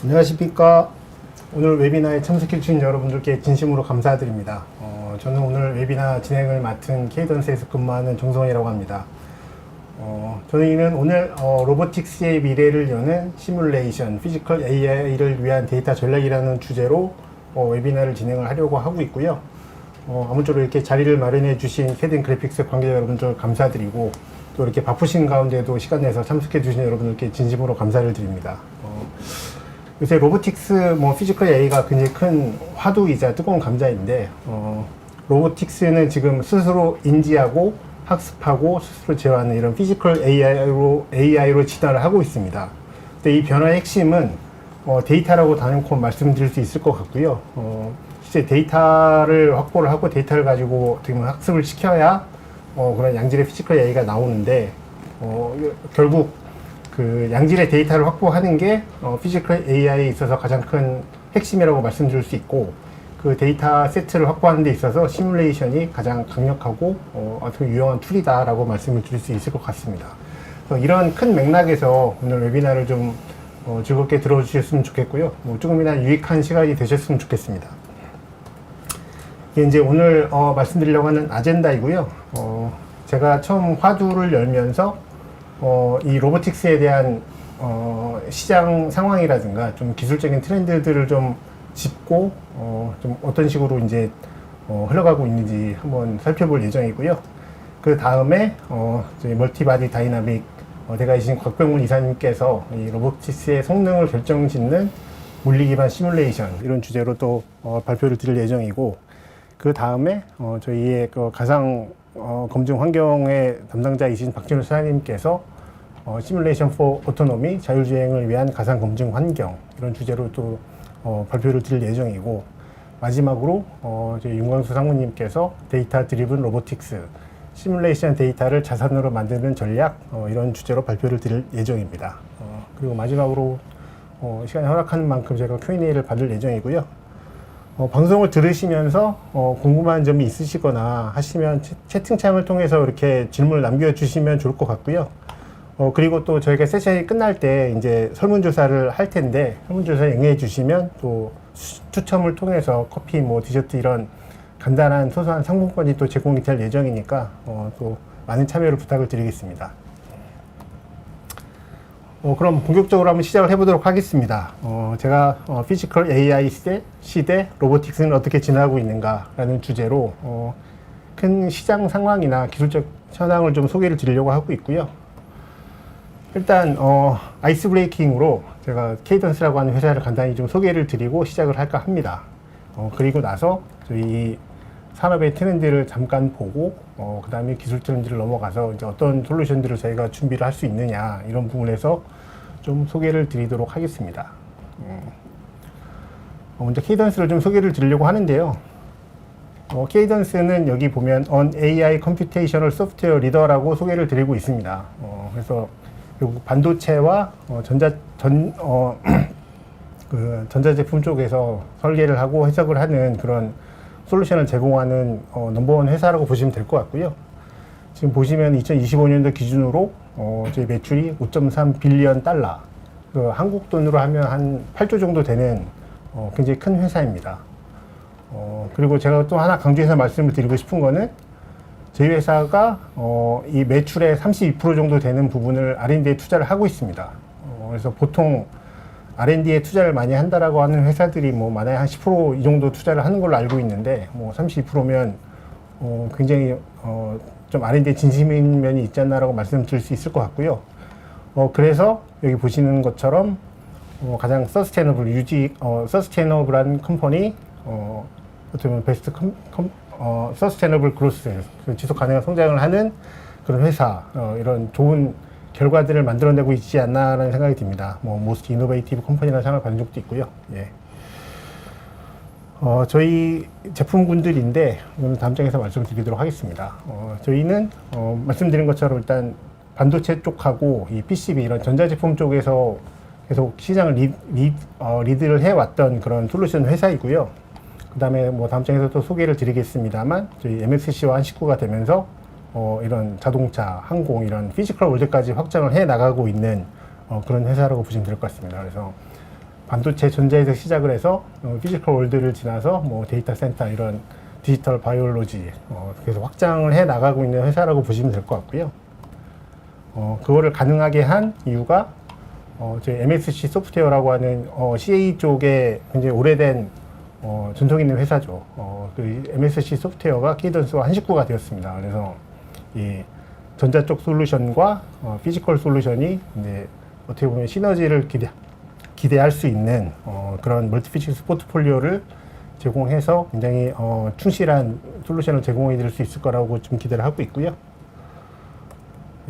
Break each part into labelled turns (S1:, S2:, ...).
S1: 안녕하십니까. 오늘 웨비나에 참석해주신 여러분들께 진심으로 감사드립니다. 저는 오늘 웨비나 진행을 맡은 케이던스에서 근무하는 정성이라고 합니다. 저희는 오늘 로보틱스의 미래를 여는 시뮬레이션, 피지컬 AI를 위한 데이터 전략이라는 주제로 웨비나를 진행을 하려고 하고 있고요. 아무쪼록 이렇게 자리를 마련해 주신 캐든 그래픽스 관계자 여러분들 감사드리고, 또 이렇게 바쁘신 가운데도 시간 내서 참석해 주신 여러분들께 진심으로 감사를 드립니다. 요새 로보틱스, 피지컬 AI가 굉장히 큰 화두이자 뜨거운 감자인데, 로보틱스는 지금 스스로 인지하고 학습하고 스스로 제어하는 이런 피지컬 AI로 진화를 하고 있습니다. 근데 이 변화의 핵심은 데이터라고 단연코 말씀드릴 수 있을 것 같고요. 실제 데이터를 확보를 하고 데이터를 가지고 어떻게 보면 학습을 시켜야 그런 양질의 피지컬 AI가 나오는데, 결국 그 양질의 데이터를 확보하는 게 피지컬 AI에 있어서 가장 큰 핵심이라고 말씀드릴 수 있고, 그 데이터 세트를 확보하는 데 있어서 시뮬레이션이 가장 강력하고 어떻게 유용한 툴이다라고 말씀을 드릴 수 있을 것 같습니다. 그래서 이런 큰 맥락에서 오늘 웨비나를 좀 즐겁게 들어주셨으면 좋겠고요. 조금이나 유익한 시간이 되셨으면 좋겠습니다. 이게 이제 오늘 말씀드리려고 하는 아젠다이고요. 제가 처음 화두를 열면서 이 로보틱스에 대한 시장 상황이라든가 좀 기술적인 트렌드들을 좀 짚고 좀 어떤 식으로 이제 흘러가고 있는지 한번 살펴볼 예정이고요. 그 다음에 저희 멀티바디 다이나믹 대가이신 곽병문 이사님께서 이 로보틱스의 성능을 결정짓는 물리 기반 시뮬레이션 이런 주제로 또 발표를 드릴 예정이고, 그 다음에 저희의 그 가상 검증 환경의 담당자이신 박진우 사장님께서 시뮬레이션 포 오토노미 자율주행을 위한 가상 검증 환경 이런 주제로 또 발표를 드릴 예정이고, 마지막으로 저희 윤광수 상무님께서 데이터 드리븐 로보틱스 시뮬레이션 데이터를 자산으로 만드는 전략 이런 주제로 발표를 드릴 예정입니다. 그리고 마지막으로 시간이 허락하는 만큼 제가 Q&A를 받을 예정이고요. 방송을 들으시면서 궁금한 점이 있으시거나 하시면 채팅창을 통해서 이렇게 질문을 남겨주시면 좋을 것 같고요. 그리고 또 저희가 세션이 끝날 때 이제 설문조사를 할 텐데, 설문조사에 응해 주시면 또 추첨을 통해서 커피, 디저트 이런 간단한 소소한 상품권이 또 제공이 될 예정이니까 또 많은 참여를 부탁을 드리겠습니다. 그럼 본격적으로 한번 시작을 해보도록 하겠습니다. 제가 피지컬 AI 시대 로보틱스는 어떻게 진화하고 있는가라는 주제로 큰 시장 상황이나 기술적 현황을 좀 소개를 드리려고 하고 있고요. 일단 아이스 브레이킹으로 제가 케이던스라고 하는 회사를 간단히 좀 소개를 드리고 시작을 할까 합니다. 그리고 나서 저희 산업의 트렌드를 잠깐 보고 그 다음에 기술 트렌드를 넘어가서 이제 어떤 솔루션들을 저희가 준비를 할 수 있느냐 이런 부분에서 좀 소개를 드리도록 하겠습니다. 먼저 케이던스를 좀 소개를 드리려고 하는데요. 케이던스는 여기 보면 On AI Computational Software Leader라고 소개를 드리고 있습니다. 그래서 결국 반도체와 전자제품 쪽에서 설계를 하고 해석을 하는 그런 솔루션을 제공하는 넘버원 회사라고 보시면 될 것 같고요. 지금 보시면 2025년도 기준으로 저희 매출이 5.3 빌리언 달러, 한국 돈으로 하면 한 8조 정도 되는 굉장히 큰 회사입니다. 그리고 제가 또 하나 강조해서 말씀을 드리고 싶은 거는 저희 회사가 이 매출의 32% 정도 되는 부분을 R&D에 투자를 하고 있습니다. 그래서 보통 R&D에 투자를 많이 한다라고 하는 회사들이 만약에 한 10% 이 정도 투자를 하는 걸로 알고 있는데, 32%면 굉장히 좀 R&D에 진심인 면이 있지 않나라고 말씀드릴 수 있을 것 같고요. 그래서 여기 보시는 것처럼 가장 서스테이너블한 컴퍼니, 어떻게 보면 베스트 서스테이너블 그로스, 지속 가능한 성장을 하는 그런 회사, 이런 좋은 결과들을 만들어내고 있지 않나라는 생각이 듭니다. 모스트 이노베이티브 컴퍼니라는 상을 받은 적도 있고요. 예. 저희 제품군들인데 오늘 다음 장에서 말씀드리도록 하겠습니다. 저희는 말씀드린 것처럼 일단 반도체 쪽하고 이 PCB 이런 전자제품 쪽에서 계속 시장을 리드를 해왔던 그런 솔루션 회사이고요. 그 다음에 다음 장에서 또 소개를 드리겠습니다만, 저희 MSC와 한 식구가 되면서 이런 자동차, 항공 이런 피지컬 월드까지 확장을 해 나가고 있는 그런 회사라고 보시면 될 것 같습니다. 그래서 반도체 전자에서 시작을 해서 피지컬 월드를 지나서 뭐 데이터 센터 이런 디지털 바이올로지 그래서 확장을 해 나가고 있는 회사라고 보시면 될 것 같고요. 그거를 가능하게 한 이유가 저희 MSC 소프트웨어라고 하는 CA 쪽에 굉장히 오래된 전통 있는 회사죠. 그 MSC 소프트웨어가 케이던스와 한 식구가 되었습니다. 그래서 이 전자 쪽 솔루션과 피지컬 솔루션이 이제 어떻게 보면 시너지를 기대할 수 있는 그런 멀티피직스 포트폴리오를 제공해서 굉장히 충실한 솔루션을 제공해 드릴 수 있을 거라고 좀 기대를 하고 있고요.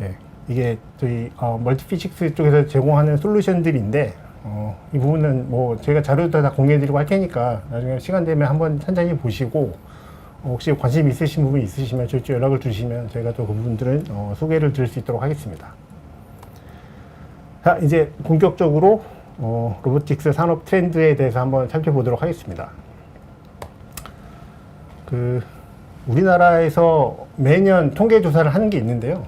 S1: 예, 이게 저희 멀티피직스 쪽에서 제공하는 솔루션들인데 이 부분은 뭐 저희가 자료도 다 공유해 드리고 할 테니까 나중에 시간 되면 한번 천천히 보시고 혹시 관심 있으신 부분이 있으시면 저희 쪽 연락을 주시면 저희가 또 그 부분들은 소개를 드릴 수 있도록 하겠습니다. 자, 이제 본격적으로 로보틱스 산업 트렌드에 대해서 한번 살펴보도록 하겠습니다. 우리나라에서 매년 통계 조사를 하는 게 있는데요.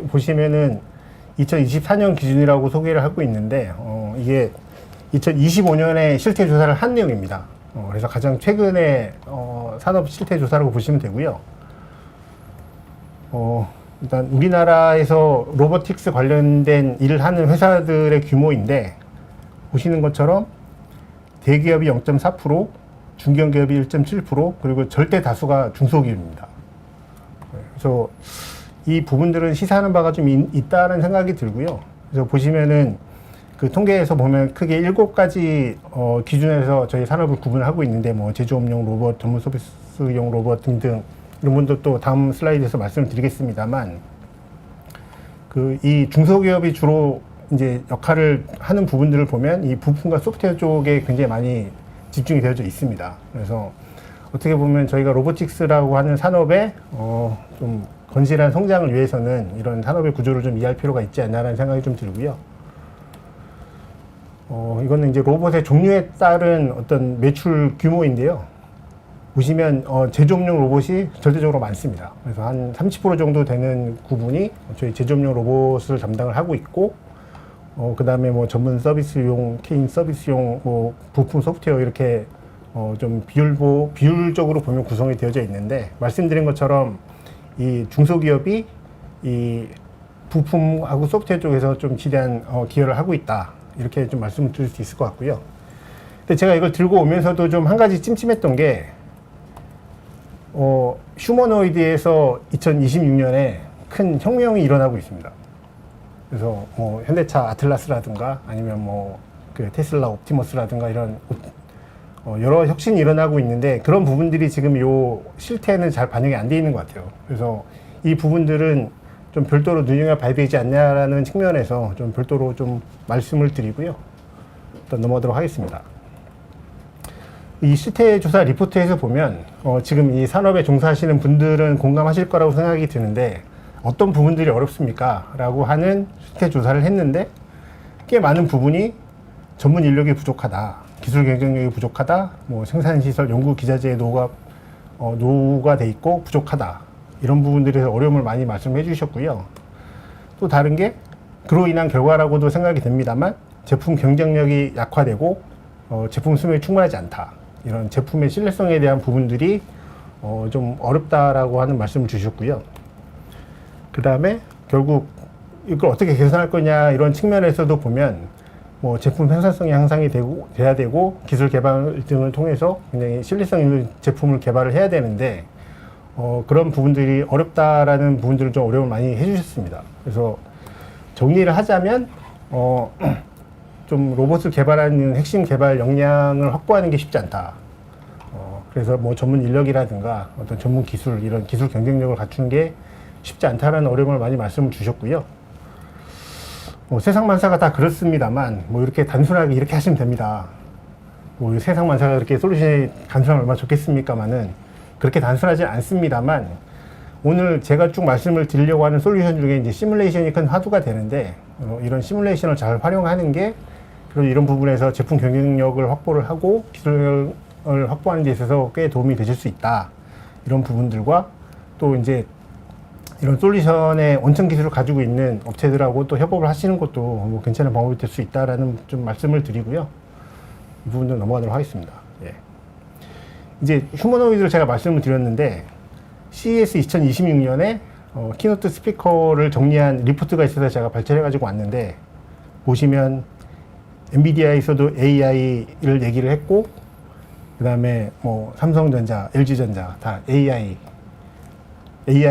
S1: 보시면은 2024년 기준이라고 소개를 하고 있는데, 이게 2025년에 실태 조사를 한 내용입니다. 그래서 가장 최근에 산업 실태 조사라고 보시면 되고요. 일단 우리나라에서 로보틱스 관련된 일을 하는 회사들의 규모인데, 보시는 것처럼 대기업이 0.4%, 중견기업이 1.7%, 그리고 절대 다수가 중소기업입니다. 그래서 이 부분들은 시사하는 바가 좀 있다는 생각이 들고요. 그래서 보시면은 그 통계에서 보면 크게 7가지 기준에서 저희 산업을 구분하고 있는데, 뭐 제조업용 로봇, 전문 서비스용 로봇 등등 이런 분도 또 다음 슬라이드에서 말씀을 드리겠습니다만, 이 중소기업이 주로 이제 역할을 하는 부분들을 보면 이 부품과 소프트웨어 쪽에 굉장히 많이 집중이 되어져 있습니다. 그래서 어떻게 보면 저희가 로보틱스라고 하는 산업의 좀 건실한 성장을 위해서는 이런 산업의 구조를 좀 이해할 필요가 있지 않나라는 생각이 좀 들고요. 이거는 이제 로봇의 종류에 따른 어떤 매출 규모인데요. 보시면 제조업용 로봇이 절대적으로 많습니다. 그래서 한 30% 정도 되는 구분이 저희 제조업용 로봇을 담당을 하고 있고, 그 다음에 뭐 전문 서비스용, 개인 서비스용, 뭐 부품 소프트웨어 이렇게 좀 비율적으로 보면 구성이 되어져 있는데, 말씀드린 것처럼 이 중소기업이 이 부품하고 소프트웨어 쪽에서 좀 지대한 기여를 하고 있다, 이렇게 좀 말씀을 드릴 수 있을 것 같고요. 근데 제가 이걸 들고 오면서도 좀 한 가지 찜찜했던 게, 휴머노이드에서 2026년에 큰 혁명이 일어나고 있습니다. 그래서 뭐 현대차 아틀라스라든가 아니면 뭐 그 테슬라 옵티머스라든가 이런 여러 혁신이 일어나고 있는데, 그런 부분들이 지금 요 실태는 잘 반영이 안 돼 있는 것 같아요. 그래서 이 부분들은 좀 별도로 눈여겨봐야 되지 않냐라는 측면에서 좀 별도로 좀 말씀을 드리고요. 일단 넘어가도록 하겠습니다. 이 실태 조사 리포트에서 보면 지금 이 산업에 종사하시는 분들은 공감하실 거라고 생각이 드는데, 어떤 부분들이 어렵습니까? 라고 하는 실태 조사를 했는데, 꽤 많은 부분이 전문 인력이 부족하다, 기술 경쟁력이 부족하다, 뭐 생산시설, 연구 기자재의 노후가 돼 있고 부족하다, 이런 부분들에서 어려움을 많이 말씀해 주셨고요. 또 다른 게 그로 인한 결과라고도 생각이 됩니다만, 제품 경쟁력이 약화되고 제품 수명이 충분하지 않다, 이런 제품의 신뢰성에 대한 부분들이 좀 어렵다라고 하는 말씀을 주셨고요. 그 다음에 결국 이걸 어떻게 개선할 거냐, 이런 측면에서도 보면 뭐 제품 생산성이 향상이 돼야 되고, 기술 개발 등을 통해서 굉장히 신뢰성 있는 제품을 개발을 해야 되는데, 그런 부분들이 어렵다라는 부분들을 좀 어려움을 많이 해주셨습니다. 그래서 정리를 하자면 좀 로봇을 개발하는 핵심 개발 역량을 확보하는 게 쉽지 않다. 그래서 뭐 전문 인력이라든가 어떤 전문 기술, 이런 기술 경쟁력을 갖추는 게 쉽지 않다라는 어려움을 많이 말씀을 주셨고요. 세상 만사가 다 그렇습니다만, 뭐 이렇게 단순하게 이렇게 하시면 됩니다. 뭐 세상 만사가 그렇게 솔루션이 단순하면 얼마나 좋겠습니까만은, 그렇게 단순하지 않습니다만, 오늘 제가 쭉 말씀을 드리려고 하는 솔루션 중에 이제 시뮬레이션이 큰 화두가 되는데, 이런 시뮬레이션을 잘 활용하는 게, 그리고 이런 부분에서 제품 경쟁력을 확보를 하고 기술을 확보하는 데 있어서 꽤 도움이 되실 수 있다. 이런 부분들과, 또 이제 이런 솔루션의 원천 기술을 가지고 있는 업체들하고 또 협업을 하시는 것도 뭐 괜찮은 방법이 될 수 있다라는 좀 말씀을 드리고요. 이 부분도 넘어가도록 하겠습니다. 예. 이제 휴머노이드를 제가 말씀을 드렸는데 CES 2026년에 키노트 스피커를 정리한 리포트가 있어서 제가 발췌해 가지고 왔는데, 보시면 엔비디아에서도 AI를 얘기를 했고, 그 다음에 뭐 삼성전자, LG전자 다 AI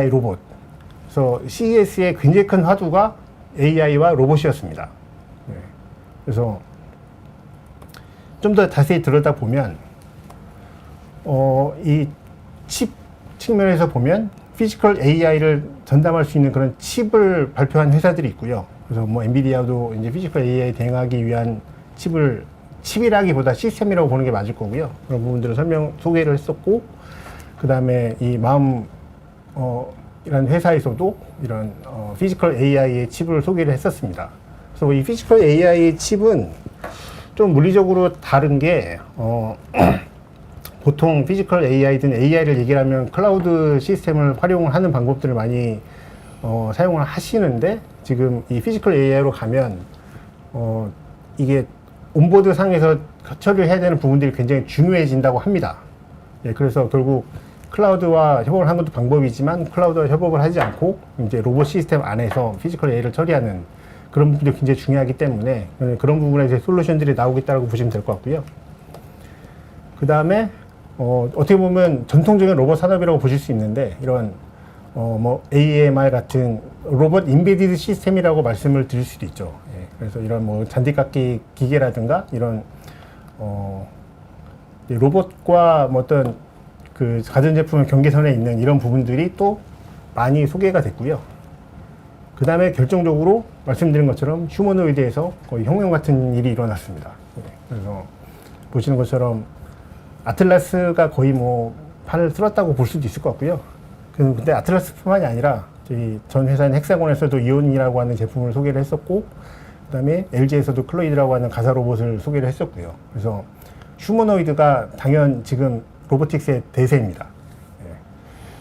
S1: 로봇. 그래서 CES의 굉장히 큰 화두가 AI와 로봇이었습니다. 네. 그래서 좀 더 자세히 들여다보면 이 칩 측면에서 보면 피지컬 AI를 전담할 수 있는 그런 칩을 발표한 회사들이 있고요. 그래서 뭐 엔비디아도 이제 피지컬 AI 대응하기 위한 칩이라기보다 시스템이라고 보는 게 맞을 거고요. 그런 부분들을 소개를 했었고, 그 다음에 이 이런 회사에서도 이런 피지컬 AI의 칩을 소개를 했었습니다. 그래서 이 피지컬 AI 칩은 좀 물리적으로 다른 게 보통 피지컬 AI든 AI를 얘기를 하면 클라우드 시스템을 활용하는 방법들을 많이 사용을 하시는데, 지금 이 피지컬 AI로 가면 이게 온보드 상에서 처리를 해야 되는 부분들이 굉장히 중요해진다고 합니다. 예, 그래서 결국 클라우드와 협업을 하는 것도 방법이지만, 클라우드와 협업을 하지 않고 이제 로봇 시스템 안에서 피지컬 AI를 처리하는 그런 부분들이 굉장히 중요하기 때문에 그런 부분에 이제 솔루션들이 나오겠다고 보시면 될 것 같고요. 그 다음에 어떻게 보면 전통적인 로봇 산업이라고 보실 수 있는데, 이런 뭐 AMR 같은 로봇 인베디드 시스템이라고 말씀을 드릴 수도 있죠. 예, 그래서 이런 뭐 잔디깎기 기계라든가 이런 로봇과 뭐 어떤 그 가전제품의 경계선에 있는 이런 부분들이 또 많이 소개가 됐고요. 그 다음에 결정적으로 말씀드린 것처럼 휴머노이드에서 거의 혁명 같은 일이 일어났습니다. 예, 그래서 보시는 것처럼 아틀라스가 거의 뭐 판을 쓸었다고 볼 수도 있을 것 같고요. 근데 아틀라스뿐만이 아니라 저희 전 회사인 헥사곤에서도 이온이라고 하는 제품을 소개를 했었고, 그 다음에 LG에서도 클로이드라고 하는 가사 로봇을 소개를 했었고요. 그래서 휴머노이드가 당연 지금 로보틱스의 대세입니다.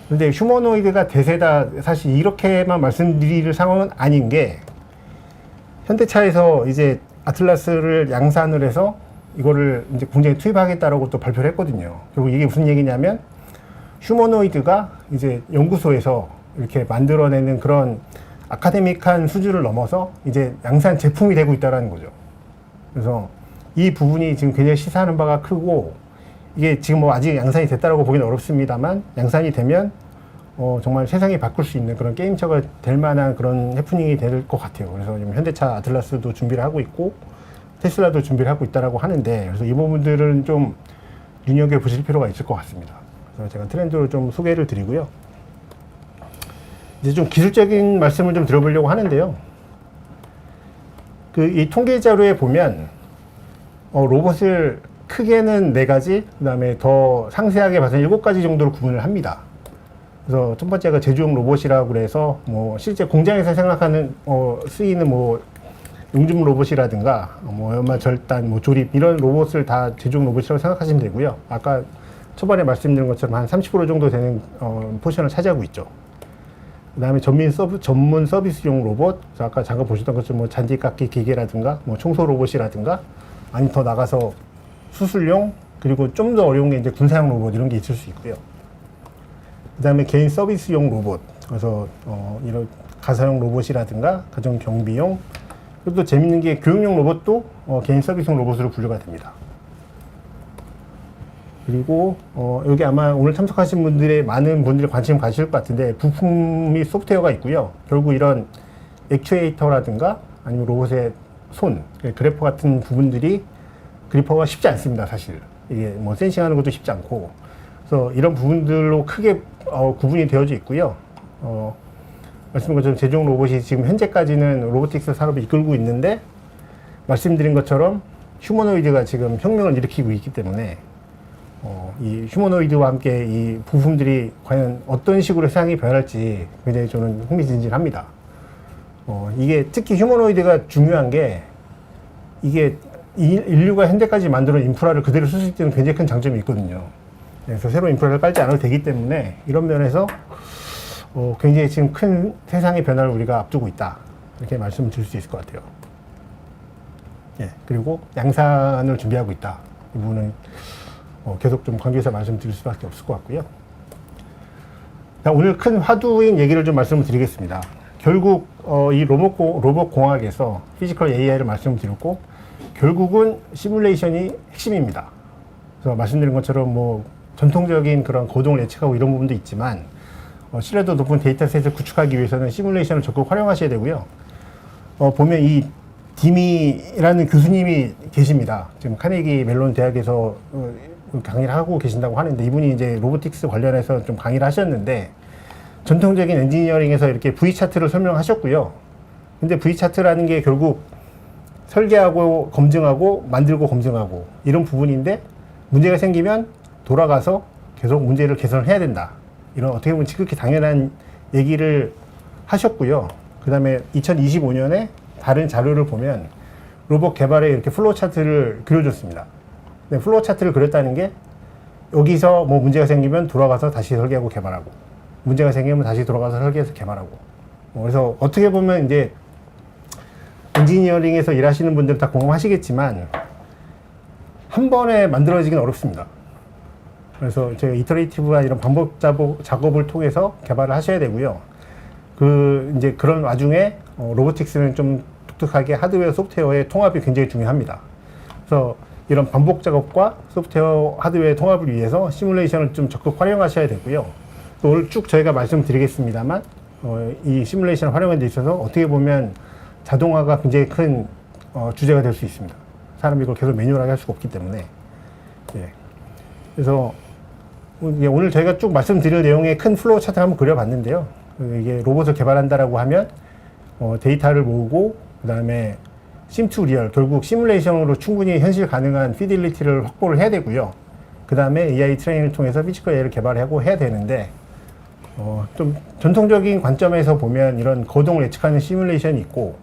S1: 그런데 휴머노이드가 대세다, 사실 이렇게만 말씀드릴 상황은 아닌 게, 현대차에서 이제 아틀라스를 양산을 해서 이거를 이제 공장에 투입하겠다라고 또 발표를 했거든요. 결국 이게 무슨 얘기냐면, 휴머노이드가 이제 연구소에서 이렇게 만들어내는 그런 아카데믹한 수준을 넘어서 이제 양산 제품이 되고 있다는 거죠. 그래서 이 부분이 지금 굉장히 시사하는 바가 크고, 이게 지금 뭐 아직 양산이 됐다라고 보기는 어렵습니다만, 양산이 되면 정말 세상이 바꿀 수 있는 그런 게임처가 될 만한 그런 해프닝이 될 것 같아요. 그래서 지금 현대차 아틀라스도 준비를 하고 있고, 테슬라도 준비를 하고 있다라고 하는데, 그래서 이 부분들은 좀 눈여겨 보실 필요가 있을 것 같습니다. 그래서 제가 트렌드를 좀 소개를 드리고요. 이제 좀 기술적인 말씀을 좀 드려보려고 하는데요. 이 통계 자료에 보면 로봇을 크게는 4가지, 그 다음에 더 상세하게 봐서는 7가지 정도로 구분을 합니다. 그래서 첫 번째가 제조용 로봇이라고 그래서 뭐 실제 공장에서 생각하는 쓰이는 뭐 용접 로봇이라든가 뭐 연마 절단, 뭐 조립 이런 로봇을 다 제조용 로봇이라고 생각하시면 되고요. 아까 초반에 말씀드린 것처럼 한 30% 정도 되는 포션을 차지하고 있죠. 그 다음에 전문 서비스용 로봇, 아까 잠깐 보셨던 것처럼 뭐 잔디깎기 기계라든가 뭐 청소 로봇이라든가, 아니 더 나가서 수술용, 그리고 좀 더 어려운 게 이제 군사용 로봇 이런 게 있을 수 있고요. 그 다음에 개인 서비스용 로봇, 그래서 이런 가사용 로봇이라든가 가정 경비용, 그리고 또 재밌는 게 교육용 로봇도 개인 서비스용 로봇으로 분류가 됩니다. 그리고 여기 아마 오늘 참석하신 분들의 많은 분들이 관심 가실 것 같은데, 부품 및 소프트웨어가 있고요. 결국 이런 액추에이터라든가 아니면 로봇의 손, 그래퍼 같은 부분들이 그래퍼가 쉽지 않습니다, 사실. 이게 뭐 센싱하는 것도 쉽지 않고. 그래서 이런 부분들로 크게 구분이 되어져 있고요. 말씀드린 것처럼 제조용 로봇이 지금 현재까지는 로보틱스 산업을 이끌고 있는데, 말씀드린 것처럼 휴머노이드가 지금 혁명을 일으키고 있기 때문에 이 휴머노이드와 함께 이 부품들이 과연 어떤 식으로 세상이 변할지 굉장히 저는 흥미진진합니다. 이게 특히 휴머노이드가 중요한 게, 이게 인류가 현재까지 만들어 인프라를 그대로 쓸 수 있는 굉장히 큰 장점이 있거든요. 그래서 새로운 인프라를 깔지 않아도 되기 때문에 이런 면에서 굉장히 지금 큰 세상의 변화를 우리가 앞두고 있다, 이렇게 말씀을 드릴 수 있을 것 같아요. 예, 그리고 양산을 준비하고 있다. 이 부분은 계속 좀 강조해서 말씀드릴 수밖에 없을 것 같고요. 자, 오늘 큰 화두인 얘기를 좀 말씀을 드리겠습니다. 결국 이 로봇 공학에서 피지컬 AI를 말씀드렸고 결국은 시뮬레이션이 핵심입니다. 그래서 말씀드린 것처럼 뭐 전통적인 그런 거동을 예측하고 이런 부분도 있지만 신뢰도 높은 데이터셋을 구축하기 위해서는 시뮬레이션을 적극 활용하셔야 되고요. 보면 이 디미라는 교수님이 계십니다. 지금 카네기 멜론 대학에서 강의를 하고 계신다고 하는데 이분이 이제 로보틱스 관련해서 좀 강의를 하셨는데 전통적인 엔지니어링에서 이렇게 V 차트를 설명하셨고요. 근데 V 차트라는 게 결국 설계하고 검증하고 만들고 검증하고 이런 부분인데 문제가 생기면 돌아가서 계속 문제를 개선을 해야 된다. 이런 어떻게 보면 지극히 당연한 얘기를 하셨고요. 그 다음에 2025년에 다른 자료를 보면 로봇 개발에 이렇게 플로우 차트를 그려줬습니다. 근데 플로우 차트를 그렸다는 게 여기서 뭐 문제가 생기면 돌아가서 다시 설계하고 개발하고 문제가 생기면 다시 돌아가서 설계해서 개발하고 그래서 어떻게 보면 이제 엔지니어링에서 일하시는 분들은 다 공감하시겠지만 한 번에 만들어지긴 어렵습니다. 그래서 저희가 이터레이티브한 이런 반복 작업을 통해서 개발을 하셔야 되고요. 이제 그런 와중에 로보틱스는 좀 독특하게 하드웨어, 소프트웨어의 통합이 굉장히 중요합니다. 그래서 이런 반복 작업과 소프트웨어, 하드웨어 통합을 위해서 시뮬레이션을 좀 적극 활용하셔야 되고요. 또 오늘 쭉 저희가 말씀드리겠습니다만, 이 시뮬레이션 활용에 있어서 어떻게 보면 자동화가 굉장히 큰 주제가 될 수 있습니다. 사람이 이걸 계속 매뉴얼하게 할 수가 없기 때문에. 예. 그래서 오늘 저희가 쭉 말씀드릴 내용의 큰 플로우 차트를 한번 그려봤는데요. 이게 로봇을 개발한다라고 하면 데이터를 모으고 그 다음에 심2 리얼, 결국 시뮬레이션으로 충분히 현실 가능한 피딜리티를 확보를 해야 되고요. 그 다음에 AI 트레이닝을 통해서 피지컬 AI를 개발하고 해야 되는데 좀 전통적인 관점에서 보면 이런 거동을 예측하는 시뮬레이션이 있고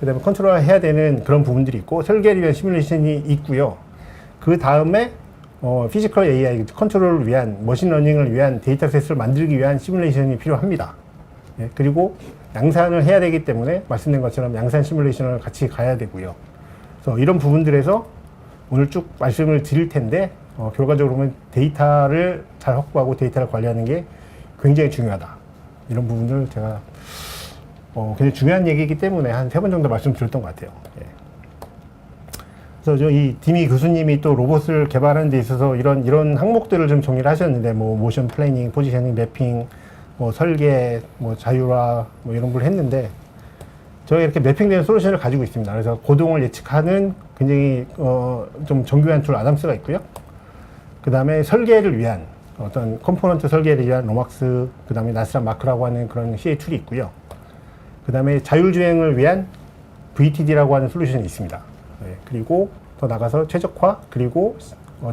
S1: 그 다음에 컨트롤 해야 되는 그런 부분들이 있고 설계를 위한 시뮬레이션이 있고요. 그 다음에 피지컬 AI 컨트롤을 위한 머신러닝을 위한 데이터셋을 만들기 위한 시뮬레이션이 필요합니다. 예, 그리고 양산을 해야 되기 때문에 말씀드린 것처럼 양산 시뮬레이션을 같이 가야 되고요. 그래서 이런 부분들에서 오늘 쭉 말씀을 드릴 텐데 결과적으로 보면 데이터를 잘 확보하고 데이터를 관리하는 게 굉장히 중요하다. 이런 부분들 제가 굉장히 중요한 얘기이기 때문에 한 3번 정도 말씀드렸던 것 같아요. 예. 그래서 이 디미 교수님이 또 로봇을 개발하는 데 있어서 이런 항목들을 좀 정리를 하셨는데 뭐 모션 플래닝, 포지셔닝, 매핑, 뭐 설계, 뭐 자율화 뭐 이런 걸 했는데 저희가 이렇게 매핑되는 솔루션을 가지고 있습니다. 그래서 고동을 예측하는 굉장히 좀 정교한 툴 아담스가 있고요. 그 다음에 설계를 위한 어떤 컴포넌트 설계를 위한 로막스, 그 다음에 나스란 마크라고 하는 그런 CA 툴이 있고요. 그 다음에 자율주행을 위한 VTD라고 하는 솔루션이 있습니다. 네, 그리고 더 나가서 최적화, 그리고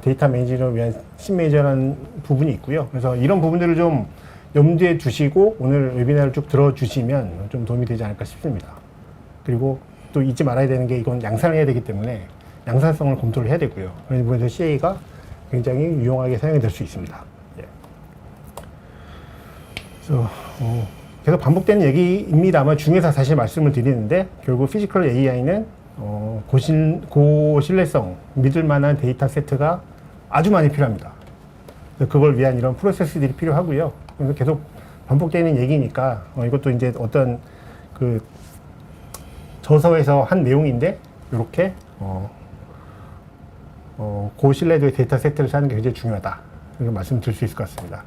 S1: 데이터 매니저를 위한 신매니저라는 부분이 있고요. 그래서 이런 부분들을 좀 염두에 두시고 오늘 웨비나를 쭉 들어주시면 좀 도움이 되지 않을까 싶습니다. 그리고 또 잊지 말아야 되는 게 이건 양산을 해야 되기 때문에 양산성을 검토를 해야 되고요. 그런 부분에서 CA가 굉장히 유용하게 사용이 될 수 있습니다. 예. 그래서 계속 반복되는 얘기입니다만 중에서 다시 말씀을 드리는데 결국 피지컬 AI는 고신뢰성, 믿을 만한 데이터 세트가 아주 많이 필요합니다. 그걸 위한 이런 프로세스들이 필요하고요. 그래서 계속 반복되는 얘기니까 이것도 이제 어떤 그 저서에서 한 내용인데 이렇게 고신뢰도의 데이터 세트를 사는 게 굉장히 중요하다. 이렇게 말씀드릴 수 있을 것 같습니다.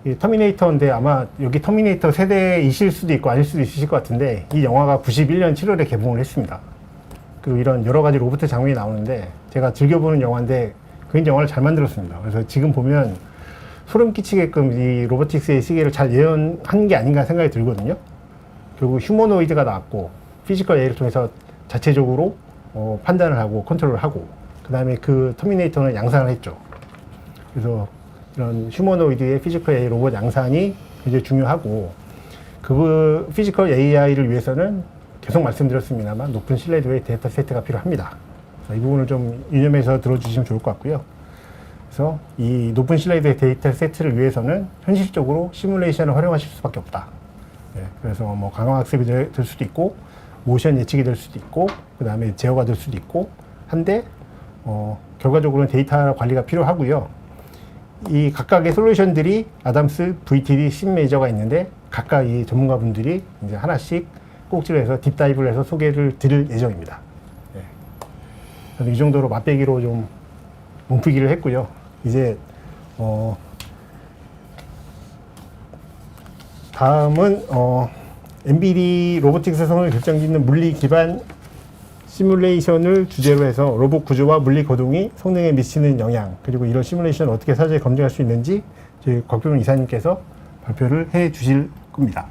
S1: 이 터미네이터인데 아마 여기 터미네이터 세대이실 수도 있고 아닐 수도 있으실 것 같은데 이 영화가 91년 7월에 개봉을 했습니다. 이런 여러 가지 로봇 장면이 나오는데 제가 즐겨보는 영화인데 굉장히 영화를 잘 만들었습니다. 그래서 지금 보면 소름 끼치게끔 이 로보틱스의 시계를 잘 예언한 게 아닌가 생각이 들거든요. 결국 휴머노이드가 나왔고 피지컬 AI를 통해서 자체적으로 판단을 하고 컨트롤을 하고 그 다음에 그 터미네이터는 양산을 했죠. 그래서 이런 휴머노이드의 피지컬 AI 로봇 양산이 굉장히 중요하고 그 피지컬 AI를 위해서는 계속 말씀드렸습니다만 높은 신뢰도의 데이터 세트가 필요합니다. 이 부분을 좀 유념해서 들어주시면 좋을 것 같고요. 그래서 이 높은 신뢰도의 데이터 세트를 위해서는 현실적으로 시뮬레이션을 활용하실 수밖에 없다. 네, 그래서 뭐 강화학습이 될 수도 있고 모션 예측이 될 수도 있고 그 다음에 제어가 될 수도 있고 한데 결과적으로는 데이터 관리가 필요하고요. 이 각각의 솔루션들이 아담스, VTD, 신메이저가 있는데 각각 이 전문가분들이 이제 하나씩 꼭지를 해서 딥다이브를 해서 소개를 드릴 예정입니다. 네. 저는 이 정도로 맛배기로 좀 몸풀기를 했고요. 이제 다음은 MBD 로보틱스 성능을 결정짓는 물리 기반 시뮬레이션을 주제로 해서 로봇 구조와 물리 거동이 성능에 미치는 영향, 그리고 이런 시뮬레이션을 어떻게 사전에 검증할 수 있는지 저희 곽병훈 이사님께서 발표를 해 주실 겁니다.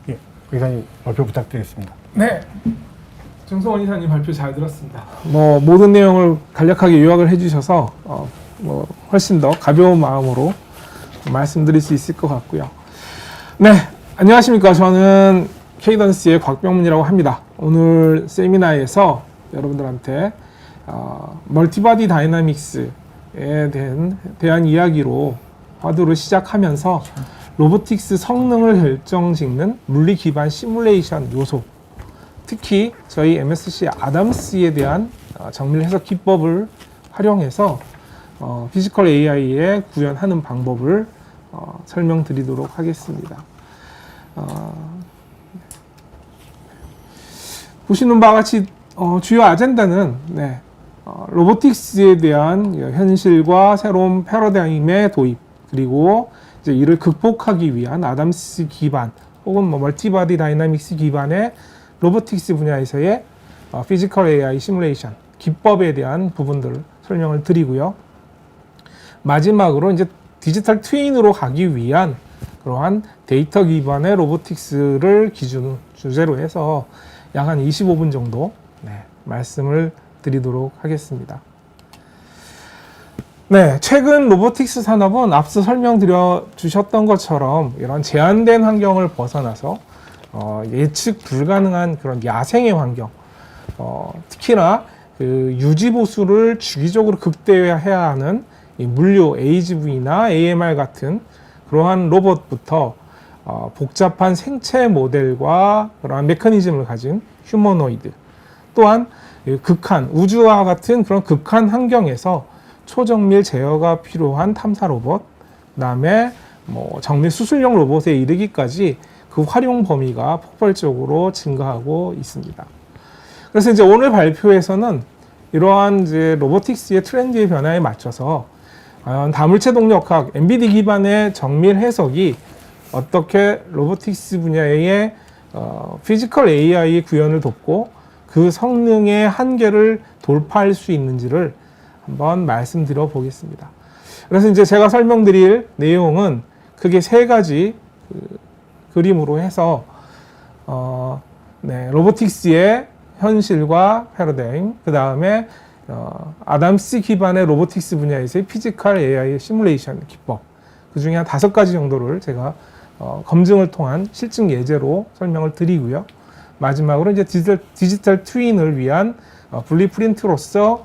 S1: 예, 이사님 발표 부탁드리겠습니다.
S2: 네, 정성원 이사님 발표 잘 들었습니다. 모든 내용을 간략하게 요약을 해주셔서 훨씬 더 가벼운 마음으로 말씀드릴 수 있을 것 같고요. 네, 안녕하십니까. 저는 케이던스의 곽병문이라고 합니다. 오늘 세미나에서 여러분들한테 멀티바디 다이나믹스에 대한 이야기로 화두를 시작하면서 로보틱스 성능을 결정짓는 물리 기반 시뮬레이션 요소, 특히 저희 MSC 아담스에 대한 정밀 해석 기법을 활용해서 피지컬 AI에 구현하는 방법을 설명드리도록 하겠습니다. 보시는 바와 같이 주요 아젠다는 로보틱스에 대한 현실과 새로운 패러다임의 도입, 그리고 이제 이를 극복하기 위한 아담스 기반 혹은 멀티바디 다이나믹스 기반의 로보틱스 분야에서의 피지컬 AI 시뮬레이션 기법에 대한 부분들을 설명을 드리고요. 마지막으로 이제 디지털 트윈으로 가기 위한 그러한 데이터 기반의 로보틱스를 주제로 해서 약 한 25분 정도 말씀을 드리도록 하겠습니다. 네, 최근 로보틱스 산업은 앞서 설명드려 주셨던 것처럼 이런 제한된 환경을 벗어나서 예측 불가능한 그런 야생의 환경, 특히나 그 유지 보수를 주기적으로 극대화해야 하는 이 물류 AGV나 AMR 같은 그러한 로봇부터 복잡한 생체 모델과 그러한 메커니즘을 가진 휴머노이드, 또한 극한 우주와 같은 그런 극한 환경에서 초정밀 제어가 필요한 탐사 로봇, 그다음에 정밀 수술용 로봇에 이르기까지 그 활용 범위가 폭발적으로 증가하고 있습니다. 그래서 이제 오늘 발표에서는 이러한 이제 로보틱스의 트렌드의 변화에 맞춰서 다물체 동력학 MBD 기반의 정밀 해석이 어떻게 로보틱스 분야의 피지컬 AI 구현을 돕고 그 성능의 한계를 돌파할 수 있는지를 한번 말씀드려 보겠습니다. 그래서 이제 제가 설명드릴 내용은 크게 세 가지 그림으로 해서 로보틱스의 현실과 패러다임, 그 다음에 아담스 기반의 로보틱스 분야에서의 피지컬 AI 시뮬레이션 기법, 그 중에 한 5가지 정도를 제가 검증을 통한 실증 예제로 설명을 드리고요. 마지막으로 이제 디지털 트윈을 위한 블루프린트로서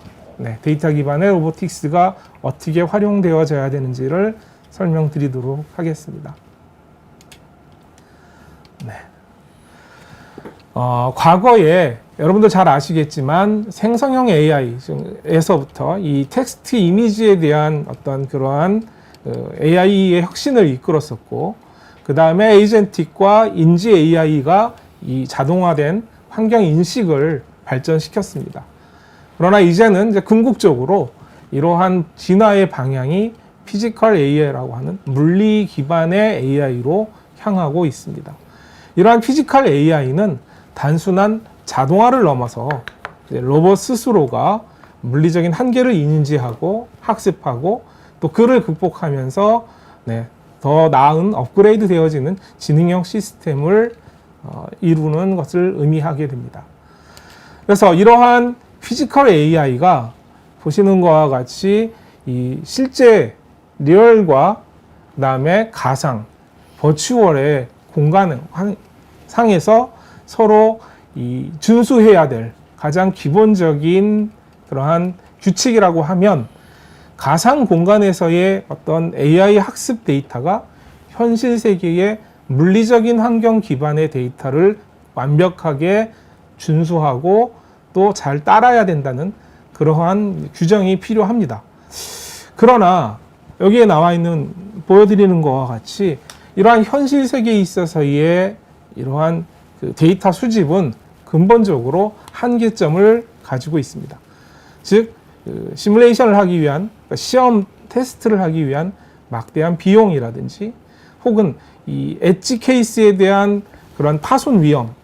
S2: 데이터 기반의 로보틱스가 어떻게 활용되어져야 되는지를 설명드리도록 하겠습니다. 과거에 여러분들 잘 아시겠지만 생성형 AI에서부터 이 텍스트 이미지에 대한 어떤 그러한 AI의 혁신을 이끌었었고, 그 다음에 에이전틱과 인지 AI가 이 자동화된 환경 인식을 발전시켰습니다. 그러나 이제는 이제 궁극적으로 이러한 진화의 방향이 피지컬 AI라고 하는 물리 기반의 AI로 향하고 있습니다. 이러한 피지컬 AI는 단순한 자동화를 넘어서 로봇 스스로가 물리적인 한계를 인지하고 학습하고 또 그를 극복하면서 더 나은 업그레이드 되어지는 지능형 시스템을 이루는 것을 의미하게 됩니다. 그래서 이러한 피지컬 AI가 보시는 것과 같이 이 실제 리얼과 그다음에 가상, 버추얼의 공간 상에서 서로 이 준수해야 될 가장 기본적인 그러한 규칙이라고 하면, 가상 공간에서의 어떤 AI 학습 데이터가 현실 세계에 물리적인 환경 기반의 데이터를 완벽하게 준수하고 또 잘 따라야 된다는 그러한 규정이 필요합니다. 그러나 여기에 나와 있는 보여드리는 것과 같이 이러한 현실 세계에 있어서의 이러한 그 데이터 수집은 근본적으로 한계점을 가지고 있습니다. 즉 시뮬레이션을 하기 위한 시험 테스트를 하기 위한 막대한 비용이라든지 혹은 이 엣지 케이스에 대한 그런 파손 위험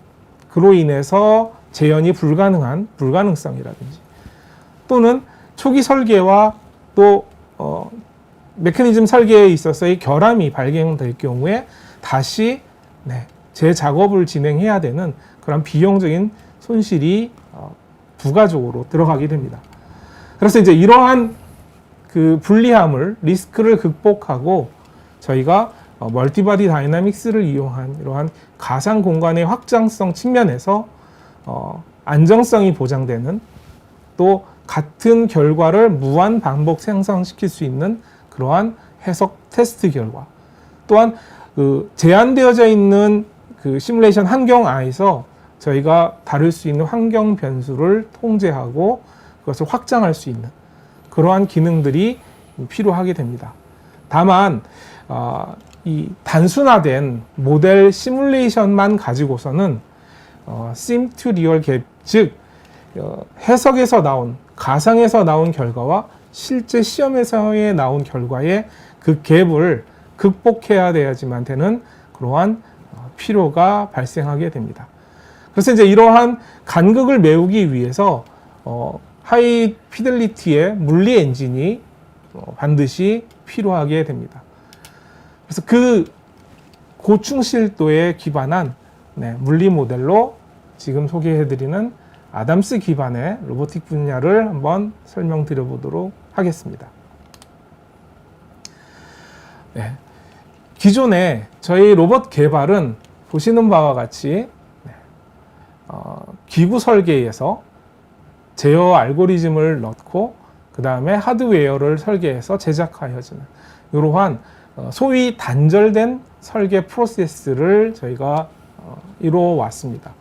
S2: 그로 인해서 재현이 불가능한 불가능성이라든지 또는 초기 설계와 또 메커니즘 설계에 있어서의 결함이 발견될 경우에 다시 재작업을 진행해야 되는 그런 비용적인 손실이 부가적으로 들어가게 됩니다. 그래서 이제 이러한 그 불리함을 리스크를 극복하고 저희가 멀티바디 다이나믹스를 이용한 이러한 가상 공간의 확장성 측면에서 안정성이 보장되는 또 같은 결과를 무한 반복 생성시킬 수 있는 그러한 해석 테스트 결과 또한 그 제한되어져 있는 그 시뮬레이션 환경 안에서 저희가 다룰 수 있는 환경 변수를 통제하고 그것을 확장할 수 있는 그러한 기능들이 필요하게 됩니다. 다만 이 단순화된 모델 시뮬레이션만 가지고서는 sim to real 갭, 즉 해석에서 나온 가상에서 나온 결과와 실제 시험에서의 나온 결과의 그 갭을 극복해야 돼야지만 되는 그러한 필요가 발생하게 됩니다. 그래서 이제 이러한 간극을 메우기 위해서 하이 피델리티의 물리 엔진이 반드시 필요하게 됩니다. 그래서 그 고충실도에 기반한 물리 모델로 지금 소개해드리는 아담스 기반의 로보틱 분야를 한번 설명드려 보도록 하겠습니다. 기존에 저희 로봇 개발은 보시는 바와 같이 기구 설계에서 제어 알고리즘을 넣고 그 다음에 하드웨어를 설계해서 제작하여지는 이러한 소위 단절된 설계 프로세스를 저희가 이루어 왔습니다.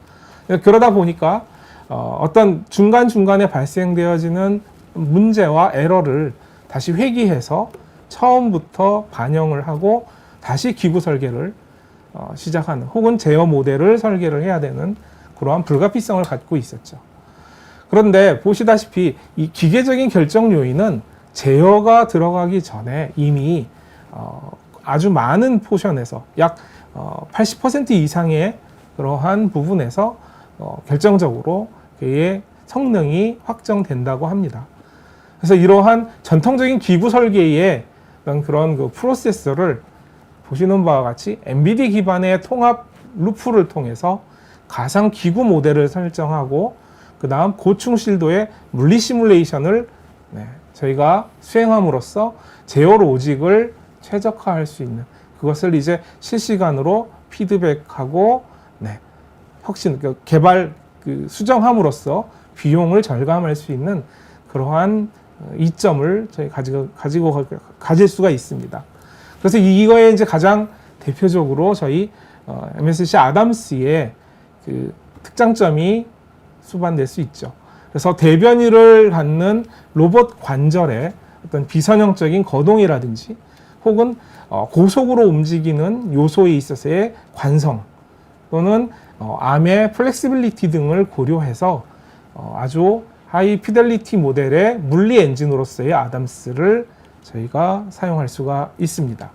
S2: 그러다 보니까 어떤 중간중간에 발생되어지는 문제와 에러를 다시 회귀해서 처음부터 반영을 하고 다시 기구 설계를 시작하는 혹은 제어 모델을 설계를 해야 되는 그러한 불가피성을 갖고 있었죠. 그런데 보시다시피 이 기계적인 결정 요인은 제어가 들어가기 전에 이미 아주 많은 포션에서 약 80% 이상의 그러한 부분에서 결정적으로 그의 성능이 확정된다고 합니다. 그래서 이러한 전통적인 기구 설계의 그런 그 프로세서를 보시는 바와 같이 MBD 기반의 통합 루프를 통해서 가상 기구 모델을 설정하고 그 다음 고충실도의 물리 시뮬레이션을 저희가 수행함으로써 제어 로직을 최적화할 수 있는 그것을 이제 실시간으로 피드백하고 혁신, 개발 수정함으로써 비용을 절감할 수 있는 그러한 이점을 저희 가질 수가 있습니다. 그래서 이거에 이제 가장 대표적으로 저희 MSC 아담스의 그 특장점이 수반될 수 있죠. 그래서 대변위를 갖는 로봇 관절의 어떤 비선형적인 거동이라든지 혹은 고속으로 움직이는 요소에 있어서의 관성 또는 암의 플렉시빌리티 등을 고려해서 아주 하이 피델리티 모델의 물리 엔진으로서의 아담스를 저희가 사용할 수가 있습니다.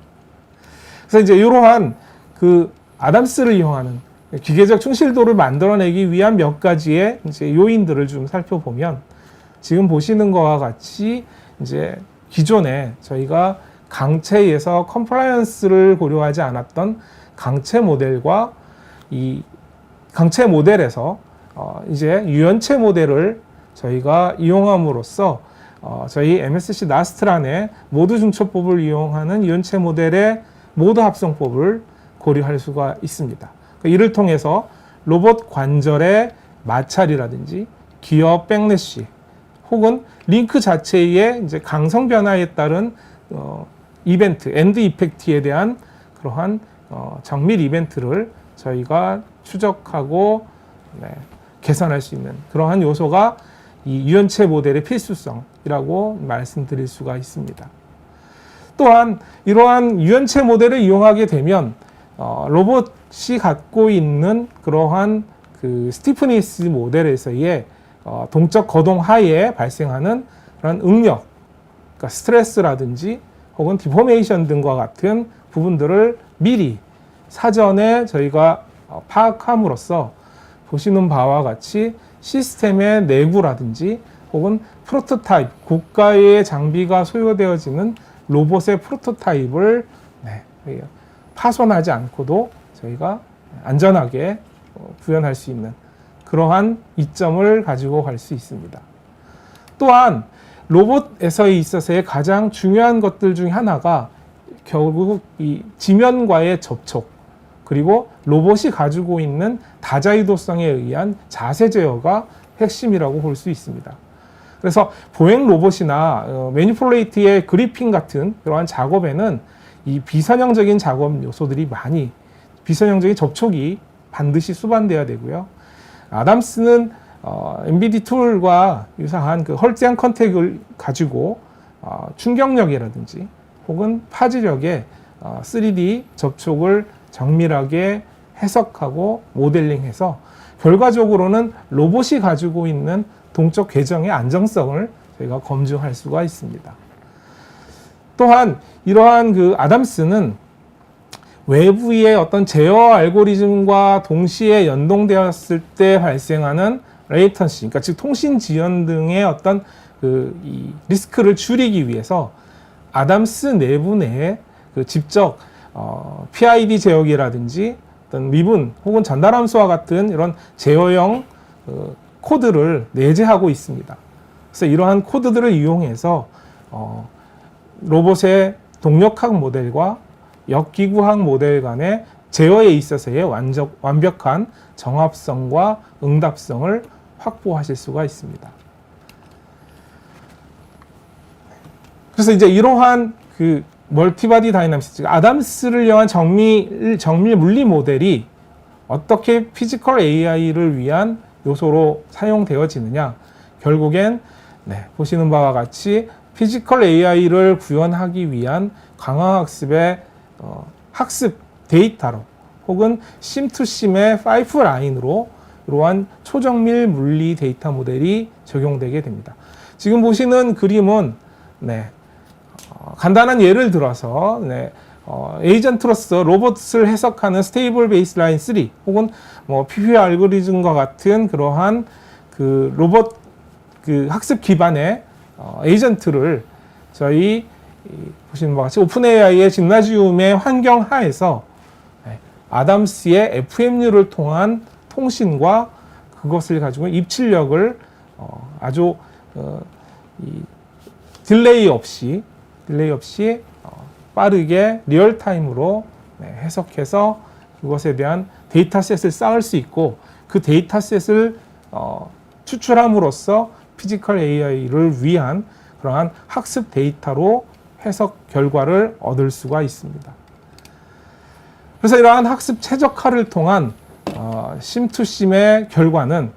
S2: 그래서 이제 이러한 그 아담스를 이용하는 기계적 충실도를 만들어내기 위한 몇 가지의 이제 요인들을 좀 살펴보면 지금 보시는 것과 같이 이제 기존에 저희가 강체에서 컴플라이언스를 고려하지 않았던 강체 모델과 이 강체 모델에서 이제 유연체 모델을 저희가 이용함으로써 저희 MSC 나스트란의 모드 중첩법을 이용하는 유연체 모델의 모드 합성법을 고려할 수가 있습니다. 이를 통해서 로봇 관절의 마찰이라든지 기어 백래시 혹은 링크 자체의 이제 강성 변화에 따른 이벤트, 엔드 이펙트에 대한 그러한 정밀 이벤트를 저희가 추적하고 개선할 수 있는 그러한 요소가 이 유연체 모델의 필수성이라고 말씀드릴 수가 있습니다. 또한 이러한 유연체 모델을 이용하게 되면 로봇이 갖고 있는 그러한 그 스티프니스 모델에서의 동적 거동 하에 발생하는 그런 응력, 그러니까 스트레스라든지 혹은 디포메이션 등과 같은 부분들을 미리 사전에 저희가 파악함으로써 보시는 바와 같이 시스템의 내구라든지 혹은 프로토타입, 고가의 장비가 소요되어지는 로봇의 프로토타입을 파손하지 않고도 저희가 안전하게 구현할 수 있는 그러한 이점을 가지고 갈 수 있습니다. 또한 로봇에서 있어서의 가장 중요한 것들 중 하나가 결국 이 지면과의 접촉, 그리고 로봇이 가지고 있는 다자이도성에 의한 자세 제어가 핵심이라고 볼 수 있습니다. 그래서 보행 로봇이나 매니플레이트의 그리핑 같은 그러한 작업에는 이 비선형적인 작업 요소들이 비선형적인 접촉이 반드시 수반되어야 되고요. 아담스는 MBD 툴과 유사한 그 헐지한 컨택을 가지고 충격력이라든지 혹은 파지력의 3D 접촉을 정밀하게 해석하고 모델링해서 결과적으로는 로봇이 가지고 있는 동적 궤정의 안정성을 저희가 검증할 수가 있습니다. 또한 이러한 그 아담스는 외부의 어떤 제어 알고리즘과 동시에 연동되었을 때 발생하는 레이턴시, 그러니까 즉 통신 지연 등의 어떤 이 리스크를 줄이기 위해서 아담스 내부 내에 그 직접 PID 제어기라든지 어떤 미분 혹은 전달 함수와 같은 이런 제어형 코드를 내재하고 있습니다. 그래서 이러한 코드들을 이용해서 로봇의 동력학 모델과 역기구학 모델 간의 제어에 있어서의 완벽한 정합성과 응답성을 확보하실 수가 있습니다. 그래서 이제 이러한 그 멀티바디 다이나믹스, 아담스를 이용한 정밀 물리 모델이 어떻게 피지컬 AI를 위한 요소로 사용되어지느냐, 결국엔 보시는 바와 같이 피지컬 AI를 구현하기 위한 강화학습의 학습 데이터로 혹은 심2심의 파이프라인으로 이러한 초정밀 물리 데이터 모델이 적용되게 됩니다. 지금 보시는 그림은 간단한 예를 들어서 에이전트로서 로봇을 해석하는 스테이블 베이스라인 3 혹은 PPA 알고리즘과 같은 그러한 그 로봇 그 학습 기반의 에이전트를 저희 보시는 바와 같이 오픈 AI의 짐나지움의 환경 하에서 아담스의 FMU를 통한 통신과 그것을 가지고 입출력을 아주 딜레이 없이 빠르게 리얼타임으로 해석해서 그것에 대한 데이터셋을 쌓을 수 있고 그 데이터셋을 추출함으로써 피지컬 AI를 위한 그러한 학습 데이터로 해석 결과를 얻을 수가 있습니다. 그래서 이러한 학습 최적화를 통한 심2심의 결과는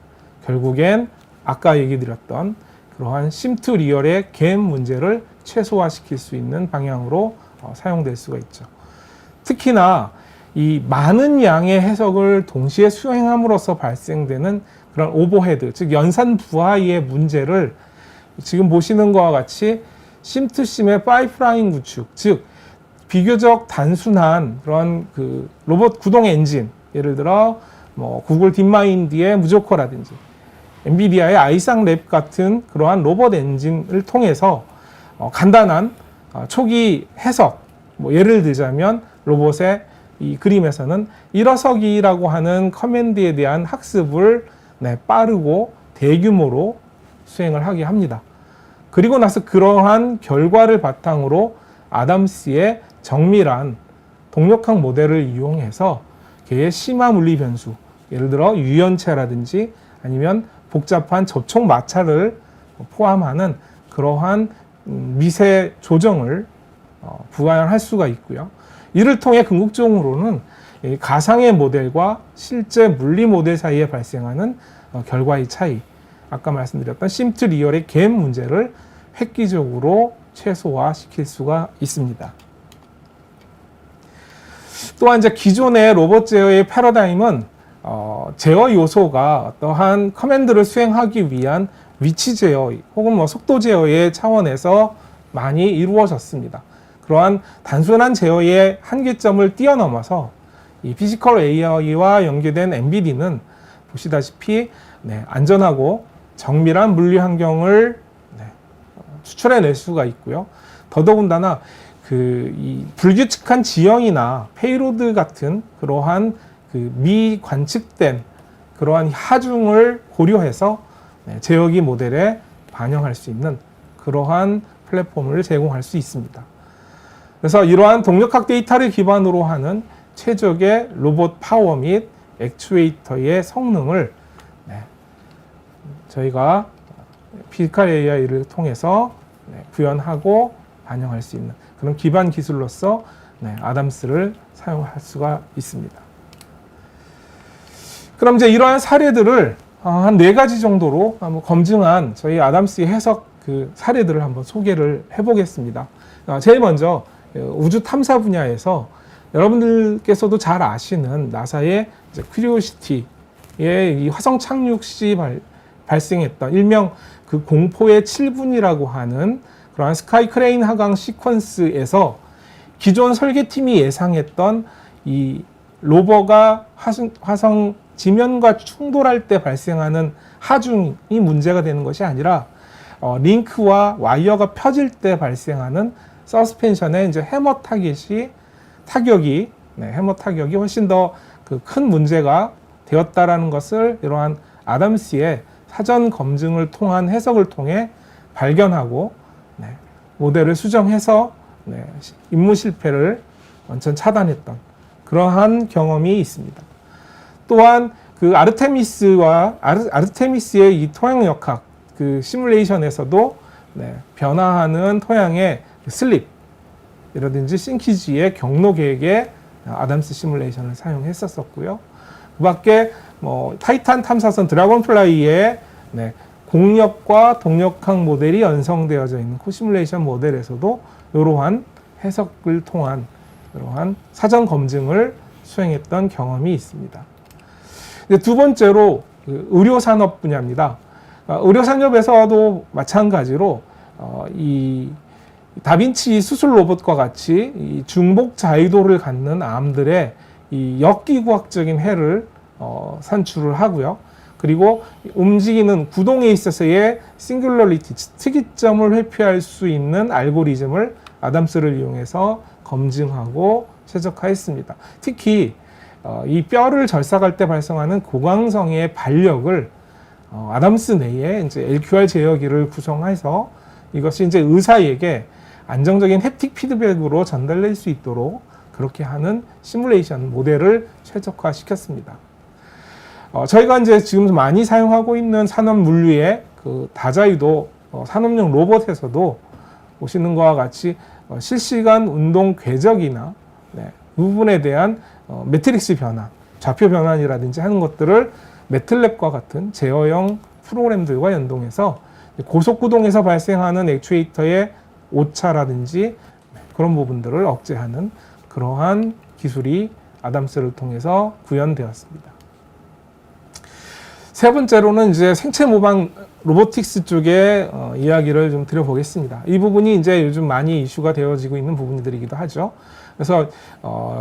S2: 결국엔 아까 얘기 드렸던 그러한 심2 리얼의 갭 문제를 최소화시킬 수 있는 방향으로 사용될 수가 있죠. 특히나 이 많은 양의 해석을 동시에 수행함으로써 발생되는 그런 오버헤드, 즉 연산 부하의 문제를 지금 보시는 것과 같이 심2심의 파이프라인 구축, 즉 비교적 단순한 그런 그 로봇 구동 엔진, 예를 들어 구글 딥마인드의 무조커라든지 엔비디아의 아이상랩 같은 그러한 로봇 엔진을 통해서 간단한 초기 해석, 예를 들자면 로봇의 이 그림에서는 일어서기라고 하는 커맨드에 대한 학습을 빠르고 대규모로 수행을 하게 합니다. 그리고 나서 그러한 결과를 바탕으로 아담스의 정밀한 동력학 모델을 이용해서 개의 심화 물리 변수, 예를 들어 유연체라든지 아니면 복잡한 접촉 마찰을 포함하는 그러한 미세 조정을 부과할 수가 있고요. 이를 통해 궁극적으로는 이 가상의 모델과 실제 물리 모델 사이에 발생하는 결과의 차이, 아까 말씀드렸던 심트 리얼의 갭 문제를 획기적으로 최소화시킬 수가 있습니다. 또한 이제 기존의 로봇 제어의 패러다임은 제어 요소가 어떠한 커맨드를 수행하기 위한 위치 제어 혹은 뭐 속도 제어의 차원에서 많이 이루어졌습니다. 그러한 단순한 제어의 한계점을 뛰어넘어서 이 피지컬 AI와 연계된 MBD는 보시다시피 안전하고 정밀한 물리 환경을 추출해낼 수가 있고요. 더더군다나 이 불규칙한 지형이나 페이로드 같은 그러한 미관측된 그러한 하중을 고려해서 제어기 모델에 반영할 수 있는 그러한 플랫폼을 제공할 수 있습니다. 그래서 이러한 동력학 데이터를 기반으로 하는 최적의 로봇 파워 및 액추에이터의 성능을 저희가 피지컬 AI를 통해서 구현하고 반영할 수 있는 그런 기반 기술로서 아담스를 사용할 수가 있습니다. 그럼 이제 이러한 사례들을 한 4가지 정도로 한번 검증한 저희 아담스의 해석 사례들을 한번 소개를 해보겠습니다. 제일 먼저 우주 탐사 분야에서 여러분들께서도 잘 아시는 나사의 큐리오시티의 이 화성 착륙 시 발생했던 일명 공포의 7분이라고 하는 그러한 스카이 크레인 하강 시퀀스에서 기존 설계팀이 예상했던 이 로버가 화성 지면과 충돌할 때 발생하는 하중이 문제가 되는 것이 아니라 링크와 와이어가 펴질 때 발생하는 서스펜션의 이제 해머 타격이 훨씬 더 큰 문제가 되었다라는 것을 이러한 아담스의 사전 검증을 통한 해석을 통해 발견하고 모델을 수정해서 임무 실패를 완전 차단했던 그러한 경험이 있습니다. 또한 아르테미스의 이 토양 역학 시뮬레이션에서도 변화하는 토양의 슬립이라든지 싱키지의 경로 계획에 아담스 시뮬레이션을 사용했었고요. 그 밖에 타이탄 탐사선 드래곤플라이의 공력과 동력학 모델이 연성되어져 있는 코시뮬레이션 모델에서도 이러한 해석을 통한 이러한 사전 검증을 수행했던 경험이 있습니다. 두 번째로 의료산업 분야입니다. 의료산업에서도 마찬가지로 이 다빈치 수술 로봇과 같이 이 중복 자위도를 갖는 암들의 이 역기구학적인 해를 산출을 하고요. 그리고 움직이는 구동에 있어서의 싱귤러리티, 특이점을 회피할 수 있는 알고리즘을 아담스를 이용해서 검증하고 최적화했습니다. 특히 이 뼈를 절삭할 때 발생하는 고강성의 발력을 아담스 내에 이제 LQR 제어기를 구성해서 이것이 이제 의사에게 안정적인 햅틱 피드백으로 전달될 수 있도록 그렇게 하는 시뮬레이션 모델을 최적화시켰습니다. 저희가 이제 지금 많이 사용하고 있는 산업 물류의 다자유도 산업용 로봇에서도 보시는 것과 같이 실시간 운동 궤적이나 그 부분에 대한 매트릭스 변환, 좌표 변환이라든지 하는 것들을 매틀랩과 같은 제어형 프로그램들과 연동해서 고속구동에서 발생하는 액추에이터의 오차라든지 그런 부분들을 억제하는 그러한 기술이 아담스를 통해서 구현되었습니다. 세 번째로는 이제 생체 모방 로보틱스 쪽의 이야기를 좀 드려보겠습니다. 이 부분이 이제 요즘 많이 이슈가 되어지고 있는 부분들이기도 하죠. 그래서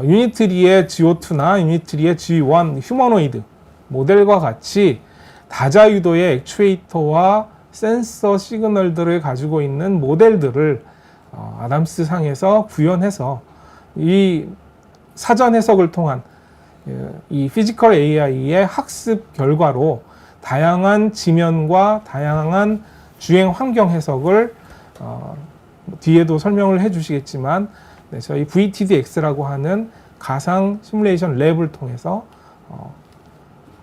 S2: 유니트리의 G02나 유니트리의 G1 휴머노이드 모델과 같이 다자유도의 액추에이터와 센서 시그널들을 가지고 있는 모델들을 아담스 상에서 구현해서 이 사전 해석을 통한 이 피지컬 AI의 학습 결과로 다양한 지면과 다양한 주행 환경 해석을 뒤에도 설명을 해주시겠지만 저희 VTDX라고 하는 가상 시뮬레이션 랩을 통해서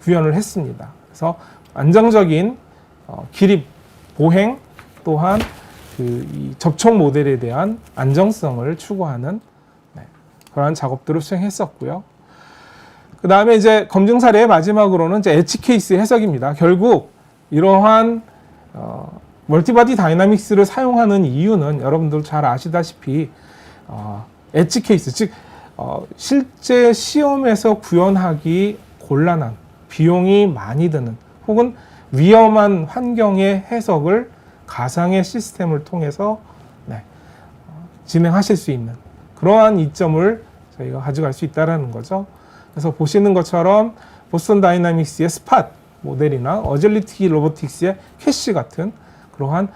S2: 구현을 했습니다. 그래서 안정적인 기립 보행 또한 이 접촉 모델에 대한 안정성을 추구하는 그러한 작업들을 수행했었고요. 그 다음에 이제 검증 사례의 마지막으로는 이제 엣지 케이스 해석입니다. 결국 이러한 멀티바디 다이나믹스를 사용하는 이유는 여러분들 잘 아시다시피 엣지 케이스, 즉 실제 시험에서 구현하기 곤란한, 비용이 많이 드는 혹은 위험한 환경의 해석을 가상의 시스템을 통해서 진행하실 수 있는 그러한 이점을 저희가 가져갈 수 있다는 거죠. 그래서 보시는 것처럼 보스턴 다이나믹스의 스팟 모델이나 어질리티 로보틱스의 캐시 같은 그러한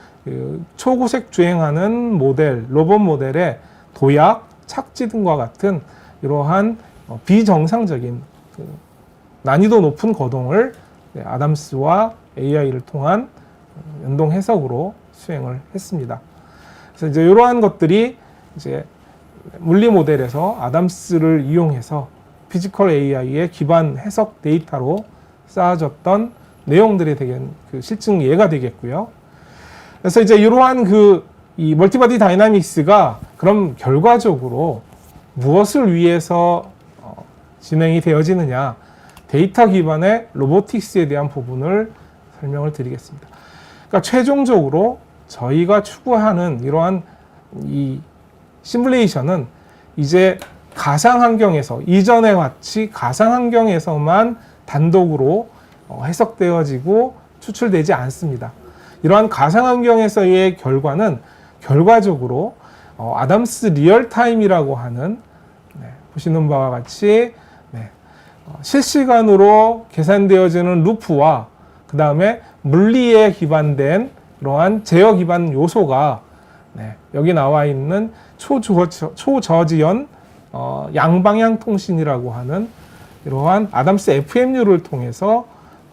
S2: 초고색 주행하는 모델, 로봇 모델의 도약, 착지 등과 같은 이러한 비정상적인 난이도 높은 거동을 아담스와 AI를 통한 연동 해석으로 수행을 했습니다. 그래서 이제 이러한 것들이 이제 물리 모델에서 아담스를 이용해서 피지컬 AI의 기반 해석 데이터로 쌓아졌던 내용들이 그 실증 예가 되겠고요. 그래서 이제 이러한 이 멀티바디 다이나믹스가 그럼 결과적으로 무엇을 위해서 진행이 되어지느냐, 데이터 기반의 로보틱스에 대한 부분을 설명을 드리겠습니다. 그러니까 최종적으로 저희가 추구하는 이러한 이 시뮬레이션은 이제 가상 환경에서, 이전에 같이 가상 환경에서만 단독으로 해석되어지고 추출되지 않습니다. 이러한 가상 환경에서의 결과는 결과적으로 아담스 리얼타임이라고 하는 보시는 바와 같이 실시간으로 계산되어지는 루프와 그 다음에 물리에 기반된 이러한 제어 기반 요소가 여기 나와 있는 초저지연 양방향 통신이라고 하는 이러한 아담스 FMU를 통해서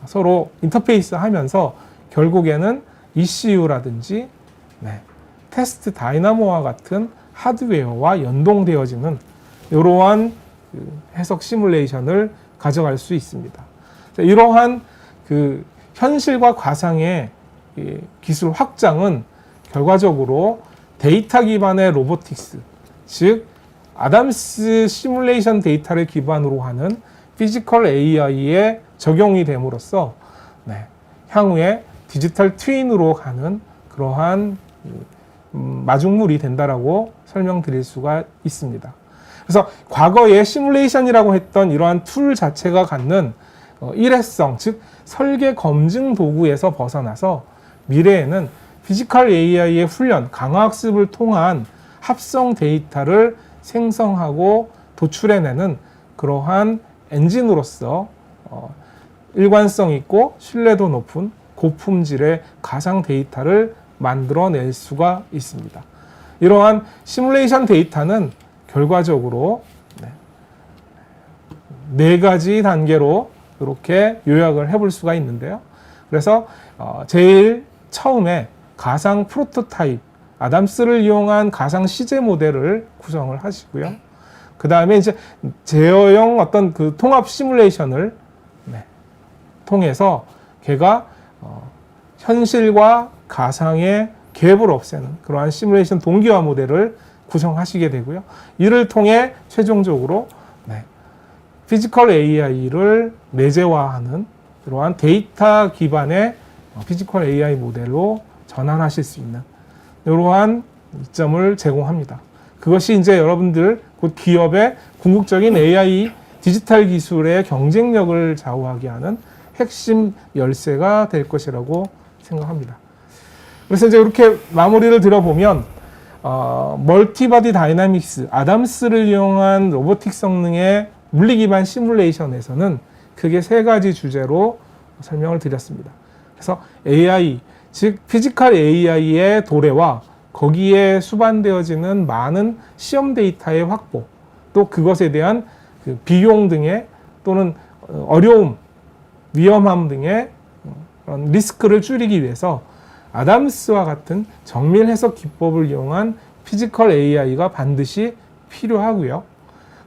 S2: 서로 인터페이스 하면서 결국에는 ECU라든지 테스트 다이나모와 같은 하드웨어와 연동되어지는 이러한 해석 시뮬레이션을 가져갈 수 있습니다. 이러한 현실과 가상의 기술 확장은 결과적으로 데이터 기반의 로보틱스, 즉 아담스 시뮬레이션 데이터를 기반으로 하는 피지컬 AI에 적용이 됨으로써 향후에 디지털 트윈으로 가는 그러한 마중물이 된다라고 설명드릴 수가 있습니다. 그래서 과거에 시뮬레이션이라고 했던 이러한 툴 자체가 갖는 일회성, 즉 설계 검증 도구에서 벗어나서 미래에는 피지컬 AI의 훈련, 강화학습을 통한 합성 데이터를 생성하고 도출해내는 그러한 엔진으로서 일관성 있고 신뢰도 높은 고품질의 가상 데이터를 만들어낼 수가 있습니다. 이러한 시뮬레이션 데이터는 결과적으로 네 가지 단계로 이렇게 요약을 해볼 수가 있는데요. 그래서 제일 처음에 가상 프로토타입, 아담스를 이용한 가상 시제 모델을 구성을 하시고요. 그 다음에 이제 제어형 어떤 통합 시뮬레이션을 통해서 걔가 현실과 가상의 갭을 없애는 그러한 시뮬레이션 동기화 모델을 구성하시게 되고요. 이를 통해 최종적으로 피지컬 AI를 내재화하는 이러한 데이터 기반의 피지컬 AI 모델로 전환하실 수 있는 이러한 이점을 제공합니다. 그것이 이제 여러분들 곧 기업의 궁극적인 AI 디지털 기술의 경쟁력을 좌우하게 하는 핵심 열쇠가 될 것이라고 생각합니다. 그래서 이제 이렇게 마무리를 들어보면 멀티바디 다이나믹스, 아담스를 이용한 로보틱 성능의 물리 기반 시뮬레이션에서는 크게 세 가지 주제로 설명을 드렸습니다. 그래서 AI, 즉 피지컬 AI의 도래와 거기에 수반되어지는 많은 시험 데이터의 확보, 또 그것에 대한 비용 등의 또는 어려움, 위험함 등의 리스크를 줄이기 위해서 아담스와 같은 정밀 해석 기법을 이용한 피지컬 AI가 반드시 필요하고요.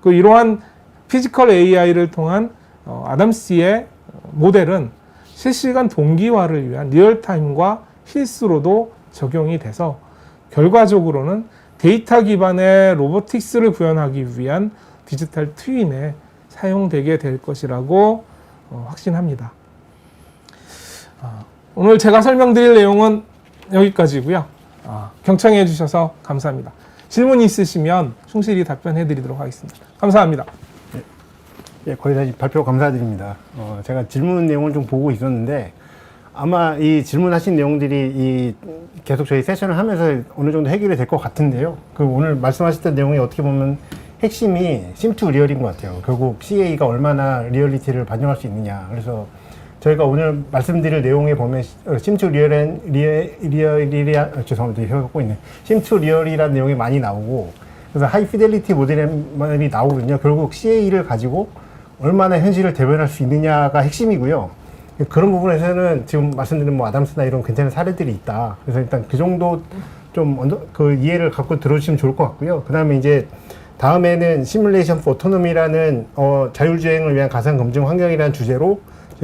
S2: 이러한 피지컬 AI를 통한 아담스의 모델은 실시간 동기화를 위한 리얼타임과 실수로도 적용이 돼서 결과적으로는 데이터 기반의 로보틱스를 구현하기 위한 디지털 트윈에 사용되게 될 것이라고 확신합니다. 오늘 제가 설명드릴 내용은 여기까지고요. 경청해 주셔서 감사합니다. 질문 있으시면 충실히 답변해 드리도록 하겠습니다. 감사합니다.
S1: 예, 거의 다 발표 감사드립니다. 제가 질문 내용을 좀 보고 있었는데 아마 이 질문하신 내용들이 계속 저희 세션을 하면서 어느 정도 해결이 될 것 같은데요. 오늘 말씀하셨던 내용이 어떻게 보면 핵심이 심2 리얼인 것 같아요. 결국 CA가 얼마나 리얼리티를 반영할 수 있느냐. 그래서 저희가 오늘 말씀드릴 내용에 보면 심2 심2 리얼이라는 내용이 많이 나오고, 그래서 하이 피델리티 모델이 나오거든요. 결국 CA를 가지고 얼마나 현실을 대변할 수 있느냐가 핵심이고요. 그런 부분에서는 지금 말씀드린 아담스나 이런 괜찮은 사례들이 있다. 그래서 일단 그 정도 좀 그 이해를 갖고 들어주시면 좋을 것 같고요. 그 다음에 이제 다음에는 시뮬레이션 포 오토노미라는 자율주행을 위한 가상 검증 환경이라는 주제로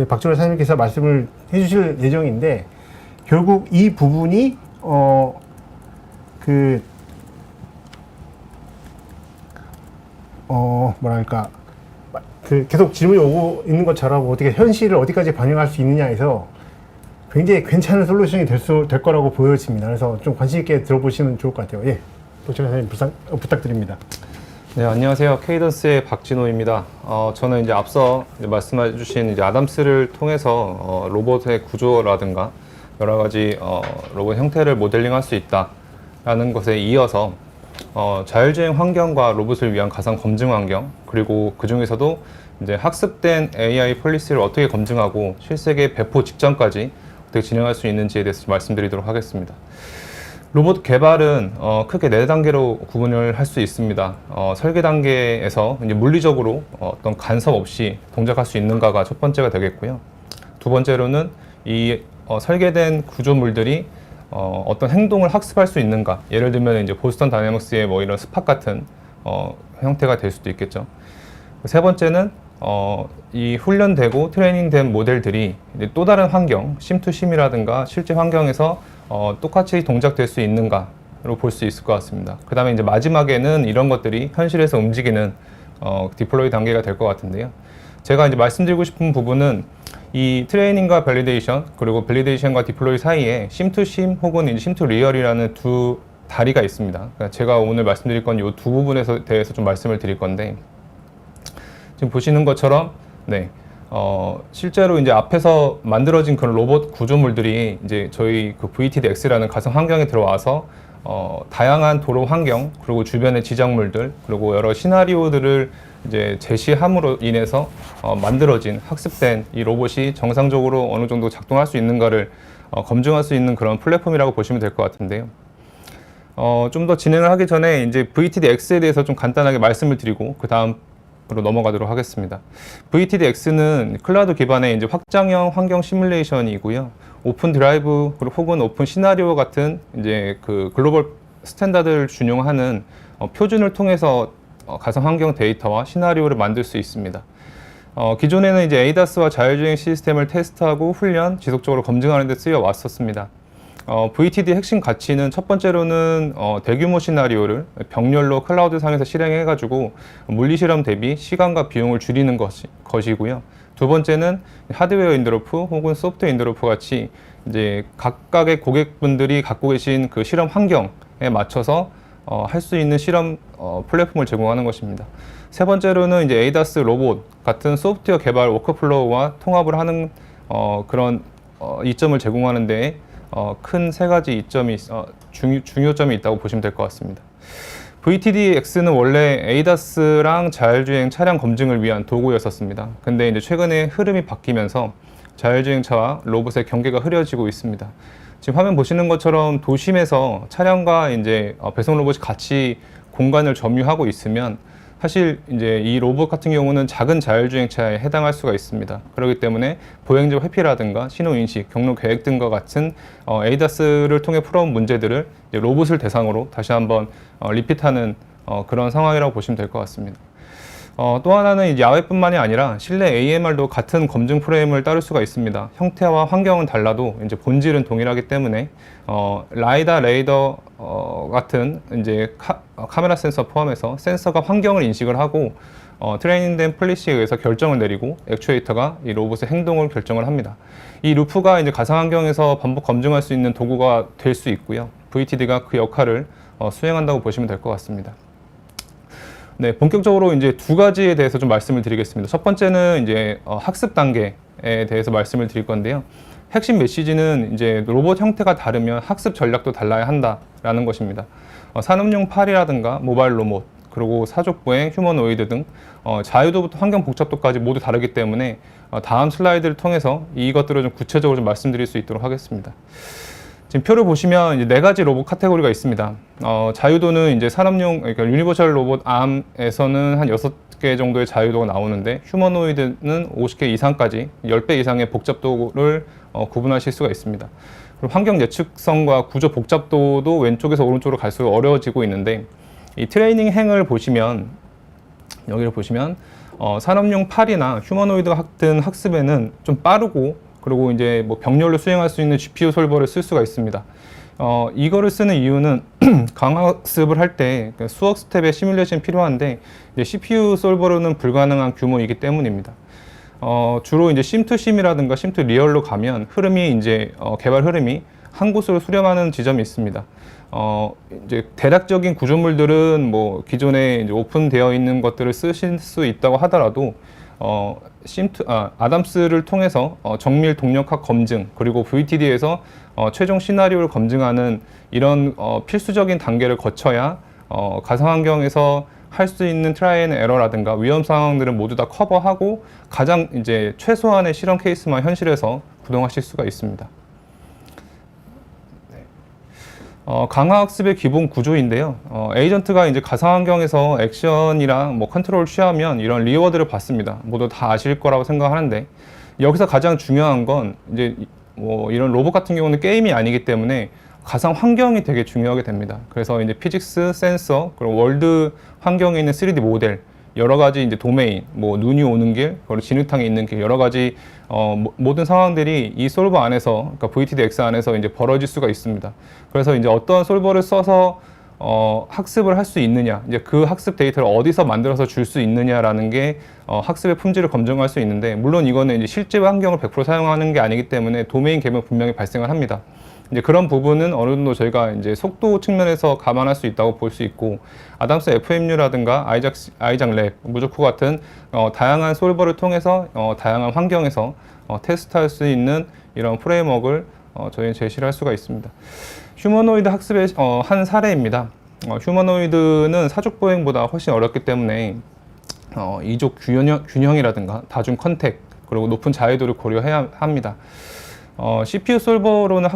S1: 박준호 사장님께서 말씀을 해주실 예정인데, 결국 이 부분이 뭐랄까 계속 질문이 오고 있는 것처럼 어떻게 현실을 어디까지 반영할 수 있느냐에서 굉장히 괜찮은 솔루션이 될 거라고 보여집니다. 그래서 좀 관심 있게 들어보시면 좋을 것 같아요. 예, 박준호 사장님 부탁드립니다.
S3: 네, 안녕하세요. 케이던스의 박진호입니다. 저는 이제 앞서 말씀해 주신 아담스를 통해서 로봇의 구조라든가 여러 가지 로봇 형태를 모델링할 수 있다라는 것에 이어서 자율주행 환경과 로봇을 위한 가상 검증 환경, 그리고 그 중에서도 이제 학습된 AI 폴리시를 어떻게 검증하고 실세계 배포 직전까지 어떻게 진행할 수 있는지에 대해서 말씀드리도록 하겠습니다. 로봇 개발은 크게 4단계로 구분을 할 수 있습니다. 설계 단계에서 이제 물리적으로 어떤 간섭 없이 동작할 수 있는가가 첫 번째가 되겠고요. 두 번째로는 이 설계된 구조물들이 어떤 행동을 학습할 수 있는가. 예를 들면 이제 보스턴 다이내믹스의 뭐 이런 스팟 같은 형태가 될 수도 있겠죠. 세 번째는 이 훈련되고 트레이닝된 모델들이 이제 또 다른 환경, 심2심이라든가 실제 환경에서 똑같이 동작될 수 있는가로 볼 수 있을 것 같습니다. 그 다음에 이제 마지막에는 이런 것들이 현실에서 움직이는 디플로이 단계가 될 것 같은데요. 제가 이제 말씀드리고 싶은 부분은 이 트레이닝과 밸리데이션, 그리고 밸리데이션과 디플로이 사이에 심2심 혹은 이제 심2 리얼이라는 두 다리가 있습니다. 그러니까 제가 오늘 말씀드릴 건 이 두 부분에 대해서 좀 말씀을 드릴 건데, 지금 보시는 것처럼 실제로 이제 앞에서 만들어진 그런 로봇 구조물들이 이제 저희 그 VTDX라는 가상 환경에 들어와서 다양한 도로 환경, 그리고 주변의 지적물들, 그리고 여러 시나리오들을 이제 제시함으로 인해서 만들어진 학습된 이 로봇이 정상적으로 어느 정도 작동할 수 있는가를 검증할 수 있는 그런 플랫폼이라고 보시면 될 것 같은데요. 좀 더 진행을 하기 전에 이제 VTDX에 대해서 좀 간단하게 말씀을 드리고 그 다음으로 넘어가도록 하겠습니다. VTDX는 클라우드 기반의 이제 확장형 환경 시뮬레이션이고요. 오픈 드라이브 혹은 오픈 시나리오 같은 이제 그 글로벌 스탠다드를 준용하는 표준을 통해서 가상 환경 데이터와 시나리오를 만들 수 있습니다. 기존에는 이제 ADAS와 자율주행 시스템을 테스트하고 훈련, 지속적으로 검증하는 데 쓰여 왔었습니다. VTD 핵심 가치는 첫 번째로는 대규모 시나리오를 병렬로 클라우드 상에서 실행해가지고 물리 실험 대비 시간과 비용을 줄이는 것이고요. 두 번째는 하드웨어 인드로프 혹은 소프트웨어 인드로프 같이 이제 각각의 고객분들이 갖고 계신 그 실험 환경에 맞춰서 할 수 있는 실험 플랫폼을 제공하는 것입니다. 세 번째로는 이제 ADAS 로봇 같은 소프트웨어 개발 워크플로우와 통합을 하는 그런 이점을 제공하는 데에 큰 세 가지 이점이 중요점이 있다고 보시면 될 것 같습니다. VTDX는 원래 ADAS랑 자율주행 차량 검증을 위한 도구였었습니다. 근데 이제 최근에 흐름이 바뀌면서 자율주행차와 로봇의 경계가 흐려지고 있습니다. 지금 화면 보시는 것처럼 도심에서 차량과 이제 배송 로봇이 같이 공간을 점유하고 있으면 사실 이제 이 로봇 같은 경우는 작은 자율주행차에 해당할 수가 있습니다. 그렇기 때문에 보행자 회피라든가 신호인식, 경로 계획 등과 같은 ADAS를 통해 풀어온 문제들을 이제 로봇을 대상으로 다시 한번 리핏하는 그런 상황이라고 보시면 될 것 같습니다. 또 하나는 이제 야외뿐만이 아니라 실내 AMR도 같은 검증 프레임을 따를 수가 있습니다. 형태와 환경은 달라도 이제 본질은 동일하기 때문에 라이다, 레이더 같은 이제 카메라 센서 포함해서 센서가 환경을 인식을 하고 트레이닝된 플래시에 의해서 결정을 내리고 액추에이터가 이 로봇의 행동을 결정을 합니다. 이 루프가 이제 가상 환경에서 반복 검증할 수 있는 도구가 될 수 있고요. VTD가 그 역할을 수행한다고 보시면 될 것 같습니다. 네, 본격적으로 이제 두 가지에 대해서 좀 말씀을 드리겠습니다. 첫 번째는 이제 학습 단계에 대해서 말씀을 드릴 건데요. 핵심 메시지는 이제 로봇 형태가 다르면 학습 전략도 달라야 한다라는 것입니다. 산업용 팔이라든가 모바일 로봇, 그리고 사족보행, 휴머노이드 등 자유도부터 환경 복잡도까지 모두 다르기 때문에 다음 슬라이드를 통해서 이것들을 좀 구체적으로 좀 말씀드릴 수 있도록 하겠습니다. 지금 표를 보시면 이제 4가지 로봇 카테고리가 있습니다. 자유도는 이제 산업용, 그러니까 유니버셜 로봇 암에서는 한 6개 정도의 자유도가 나오는데, 휴머노이드는 50개 이상까지 10배 이상의 복잡도를 구분하실 수가 있습니다. 그리고 환경 예측성과 구조 복잡도도 왼쪽에서 오른쪽으로 갈수록 어려워지고 있는데, 이 트레이닝 행을 보시면, 여기를 보시면 산업용 팔이나 휴머노이드 같은 학습에는 좀 빠르고, 그리고 이제 뭐 병렬로 수행할 수 있는 GPU 솔버를 쓸 수가 있습니다. 이거를 쓰는 이유는 강학습을 할 때 수억 스텝의 시뮬레이션이 필요한데, 이제 CPU 솔버로는 불가능한 규모이기 때문입니다. 주로 이제 심2심이라든가 심2리얼로 가면 흐름이 이제 개발 흐름이 한 곳으로 수렴하는 지점이 있습니다. 이제 대략적인 구조물들은 뭐 기존에 이제 오픈되어 있는 것들을 쓰실 수 있다고 하더라도 아담스를 통해서 정밀 동력학 검증, 그리고 VTD에서 최종 시나리오를 검증하는 이런 필수적인 단계를 거쳐야 가상환경에서 할 수 있는 트라이 앤 에러라든가 위험 상황들은 모두 다 커버하고 가장 이제 최소한의 실험 케이스만 현실에서 구동하실 수가 있습니다. 강화학습의 기본 구조인데요. 에이전트가 이제 가상환경에서 액션이랑 뭐 컨트롤을 취하면 이런 리워드를 받습니다. 모두 다 아실 거라고 생각하는데, 여기서 가장 중요한 건 이제 뭐 이런 로봇 같은 경우는 게임이 아니기 때문에 가상 환경이 되게 중요하게 됩니다. 그래서 이제 피직스, 센서, 그리고 월드 환경에 있는 3D 모델, 여러 가지 이제 도메인, 뭐 눈이 오는 길, 그리고 진흙탕이 있는 길, 여러 가지 모든 상황들이 이 솔버 안에서, 그러니까 VTDX 안에서 이제 벌어질 수가 있습니다. 그래서 이제 어떤 솔버를 써서 학습을 할 수 있느냐, 이제 그 학습 데이터를 어디서 만들어서 줄 수 있느냐라는 게 학습의 품질을 검증할 수 있는데, 물론 이거는 이제 실제 환경을 100% 사용하는 게 아니기 때문에 도메인 갭은 분명히 발생을 합니다. 이제 그런 부분은 어느 정도 저희가 이제 속도 측면에서 감안할 수 있다고 볼 수 있고, 아담스 FMU라든가 아이작 랩, 무조코 같은 다양한 솔버를 통해서 다양한 환경에서 테스트할 수 있는 이런 프레임워크를 저희는 제시를 할 수가 있습니다. 휴머노이드 학습의 한 사례입니다. 휴머노이드는 사족 보행보다 훨씬 어렵기 때문에 이족 균형이라든가 다중 컨택, 그리고 높은 자유도를 고려해야 합니다. CPU 솔버로는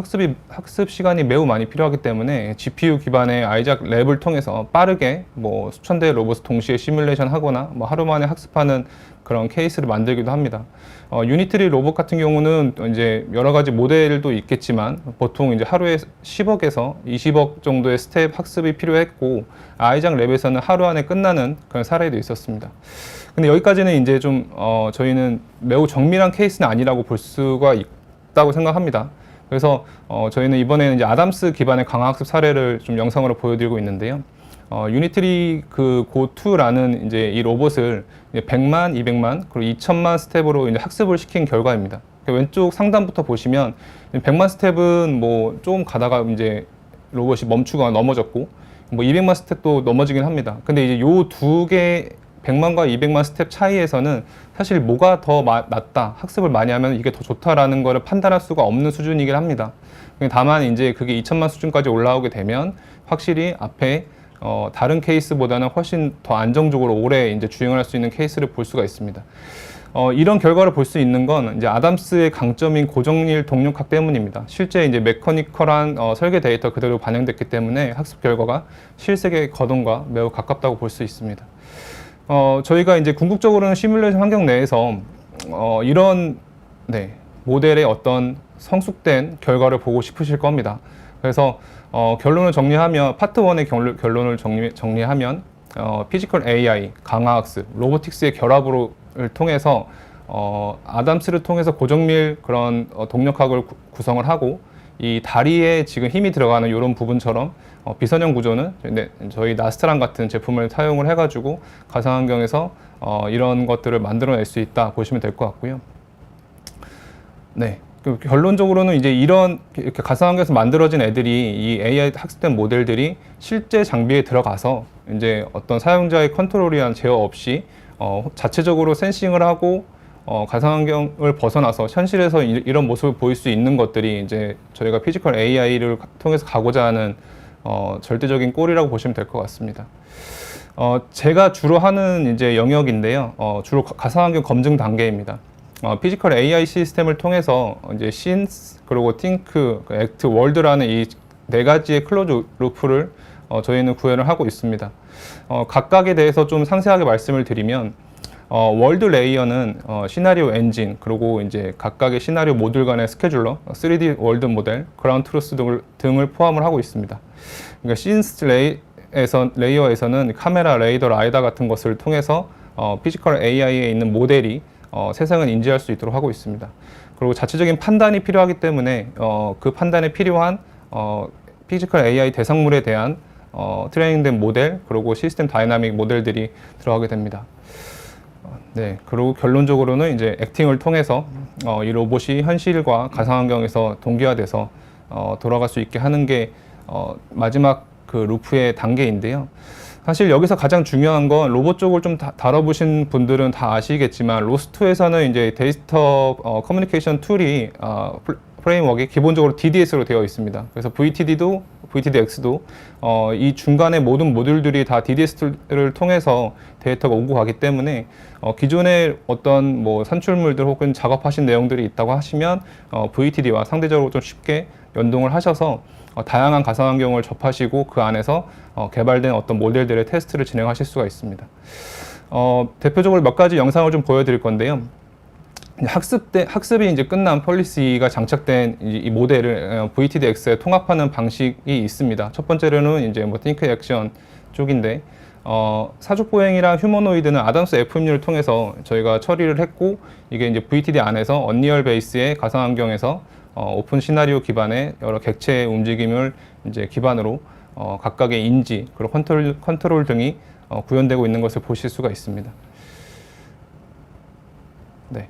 S3: 학습 시간이 매우 많이 필요하기 때문에 GPU 기반의 아이작 랩을 통해서 빠르게 뭐 수천 대의 로봇을 동시에 시뮬레이션 하거나 뭐 하루 만에 학습하는 그런 케이스를 만들기도 합니다. 유니트리 로봇 같은 경우는 이제 여러 가지 모델도 있겠지만 보통 이제 하루에 10억에서 20억 정도의 스텝 학습이 필요했고, 아이작 랩에서는 하루 안에 끝나는 그런 사례도 있었습니다. 근데 여기까지는 이제 좀 저희는 매우 정밀한 케이스는 아니라고 볼 수가 있다고 생각합니다. 그래서 저희는 이번에는 이제 아담스 기반의 강화학습 사례를 좀 영상으로 보여드리고 있는데요. 유니트리 그 고2라는 이제 이 로봇을 100만, 200만, 그리고 2000만 스텝으로 이제 학습을 시킨 결과입니다. 왼쪽 상단부터 보시면 100만 스텝은 뭐 조금 가다가 이제 로봇이 멈추거나 넘어졌고, 뭐 200만 스텝도 넘어지긴 합니다. 근데 이제 요 두 개 100만과 200만 스텝 차이에서는 사실 뭐가 더 낫다, 학습을 많이 하면 이게 더 좋다라는 거를 판단할 수가 없는 수준이긴 합니다. 다만 이제 그게 2000만 수준까지 올라오게 되면 확실히 앞에 다른 케이스보다는 훨씬 더 안정적으로 오래 이제 주행을 할 수 있는 케이스를 볼 수가 있습니다. 이런 결과를 볼 수 있는 건 이제 아담스의 강점인 고정일 동력학 때문입니다. 실제 이제 메커니컬한 설계 데이터 그대로 반영됐기 때문에 학습 결과가 실세계 거동과 매우 가깝다고 볼 수 있습니다. 저희가 이제 궁극적으로는 시뮬레이션 환경 내에서 이런 모델의 어떤 성숙된 결과를 보고 싶으실 겁니다. 그래서 결론을 정리하면, 파트 1의 결론을 정리하면 피지컬 AI, 강화학습, 로보틱스의 결합을 통해서 아담스를 통해서 고정밀 그런 동력학을 구성을 하고, 이 다리에 지금 힘이 들어가는 이런 부분처럼 비선형 구조는 저희 나스트랑 같은 제품을 사용을 해가지고 가상환경에서 이런 것들을 만들어낼 수 있다 보시면 될 것 같고요. 네. 결론적으로는 이제 이렇게 가상환경에서 만들어진 애들이 이 AI 학습된 모델들이 실제 장비에 들어가서 이제 어떤 사용자의 컨트롤이란 제어 없이 자체적으로 센싱을 하고 가상환경을 벗어나서 현실에서 이런 모습을 보일 수 있는 것들이 이제 저희가 피지컬 AI를 통해서 가고자 하는 절대적인 골이라고 보시면 될 것 같습니다. 제가 주로 하는 이제 영역인데요. 주로 가상환경 검증 단계입니다. 피지컬 AI 시스템을 통해서 이제 신스 그리고 띵크, 액트, 월드라는 이 네 가지의 클로즈 루프를 저희는 구현을 하고 있습니다. 각각에 대해서 좀 상세하게 말씀을 드리면 월드 레이어는 시나리오 엔진 그리고 이제 각각의 시나리오 모듈 간의 스케줄러, 3D 월드 모델, 그라운드 트루스 등을 포함을 하고 있습니다. 그러니까 신스 레이어에서는 카메라, 레이더, 라이다 같은 것을 통해서 피지컬 AI에 있는 모델이 세상을 인지할 수 있도록 하고 있습니다. 그리고 자체적인 판단이 필요하기 때문에 그 판단에 필요한 피지컬 AI 대상물에 대한 트레이닝된 모델 그리고 시스템 다이나믹 모델들이 들어가게 됩니다. 네, 그리고 결론적으로는 이제 액팅을 통해서 이 로봇이 현실과 가상환경에서 동기화돼서 돌아갈 수 있게 하는 게 마지막 그 루프의 단계인데요. 사실 여기서 가장 중요한 건 로봇 쪽을 좀 다뤄보신 분들은 다 아시겠지만 로스2에서는 이제 데이터 커뮤니케이션 툴이 프레임워크이 기본적으로 DDS로 되어 있습니다. 그래서 VTDX도 이 중간에 모든 모듈들이 다 DDS를 통해서 데이터가 오고 가기 때문에 기존의 어떤 뭐 산출물들 혹은 작업하신 내용들이 있다고 하시면 VTD와 상대적으로 좀 쉽게 연동을 하셔서 다양한 가상환경을 접하시고 그 안에서 개발된 어떤 모델들의 테스트를 진행하실 수가 있습니다. 대표적으로 몇 가지 영상을 좀 보여드릴 건데요. 학습이 이제 끝난 폴리시가 장착된 이 모델을 VTDX에 통합하는 방식이 있습니다. 첫 번째로는 이제 뭐 Think Action 쪽인데 사족보행이랑 휴머노이드는 아담스 FMU를 통해서 저희가 처리를 했고 이게 이제 VTD 안에서 언리얼 베이스의 가상환경에서 오픈 시나리오 기반의 여러 객체의 움직임을 이제 기반으로 각각의 인지 그리고 컨트롤 등이 구현되고 있는 것을 보실 수가 있습니다. 네.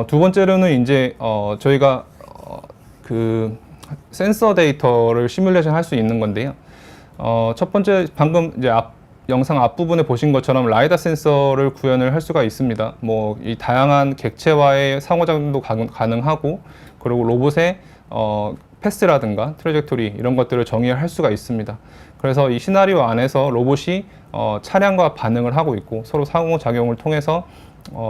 S3: 두 번째로는 이제 저희가 그 센서 데이터를 시뮬레이션 할 수 있는 건데요. 첫 번째 방금 이제 영상 앞부분에 보신 것처럼 라이다 센서를 구현을 할 수가 있습니다. 뭐 이 다양한 객체와의 상호작용도 가능하고 그리고 로봇의 패스라든가 트래젝토리 이런 것들을 정의할 수가 있습니다. 그래서 이 시나리오 안에서 로봇이 차량과 반응을 하고 있고 서로 상호작용을 통해서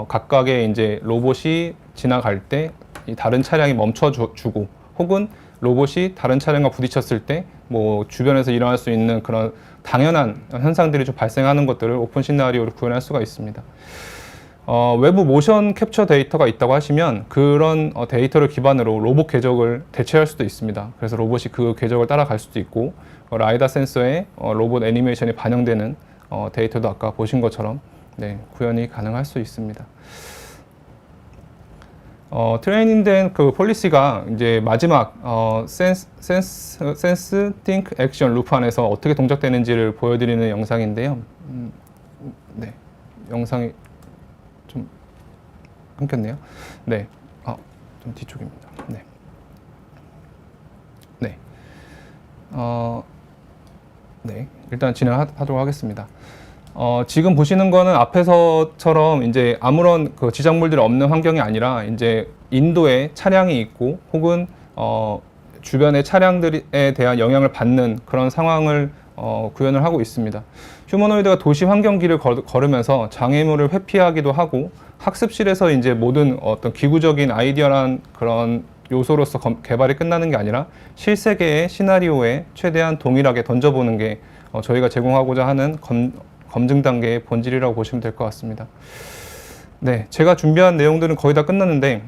S3: 각각의 이제 로봇이 지나갈 때 이 다른 차량이 멈춰주고 혹은 로봇이 다른 차량과 부딪혔을 때 뭐 주변에서 일어날 수 있는 그런 당연한 현상들이 좀 발생하는 것들을 오픈 시나리오로 구현할 수가 있습니다. 외부 모션 캡처 데이터가 있다고 하시면 그런 데이터를 기반으로 로봇 궤적을 대체할 수도 있습니다. 그래서 로봇이 그 궤적을 따라갈 수도 있고 라이다 센서에 로봇 애니메이션이 반영되는 데이터도 아까 보신 것처럼 네, 구현이 가능할 수 있습니다. 트레이닝된 그 폴리시가 이제 마지막 센스, 띵크, 액션 루프 안에서 어떻게 동작되는지를 보여드리는 영상인데요. 네, 영상이 좀 끊겼네요. 네, 좀 뒤쪽입니다. 네, 네, 네, 일단 진행하도록 하겠습니다. 지금 보시는 거는 앞에서처럼 이제 아무런 그 지작물들이 없는 환경이 아니라 이제 인도에 차량이 있고 혹은 주변의 차량들에 대한 영향을 받는 그런 상황을 구현을 하고 있습니다. 휴머노이드가 도시 환경기를 걸으면서 장애물을 회피하기도 하고 학습실에서 이제 모든 어떤 기구적인 아이디어란 그런 요소로서 개발이 끝나는 게 아니라 실세계의 시나리오에 최대한 동일하게 던져보는 게 저희가 제공하고자 하는 검증 단계의 본질이라고 보시면 될 것 같습니다. 네, 제가 준비한 내용들은 거의 다 끝났는데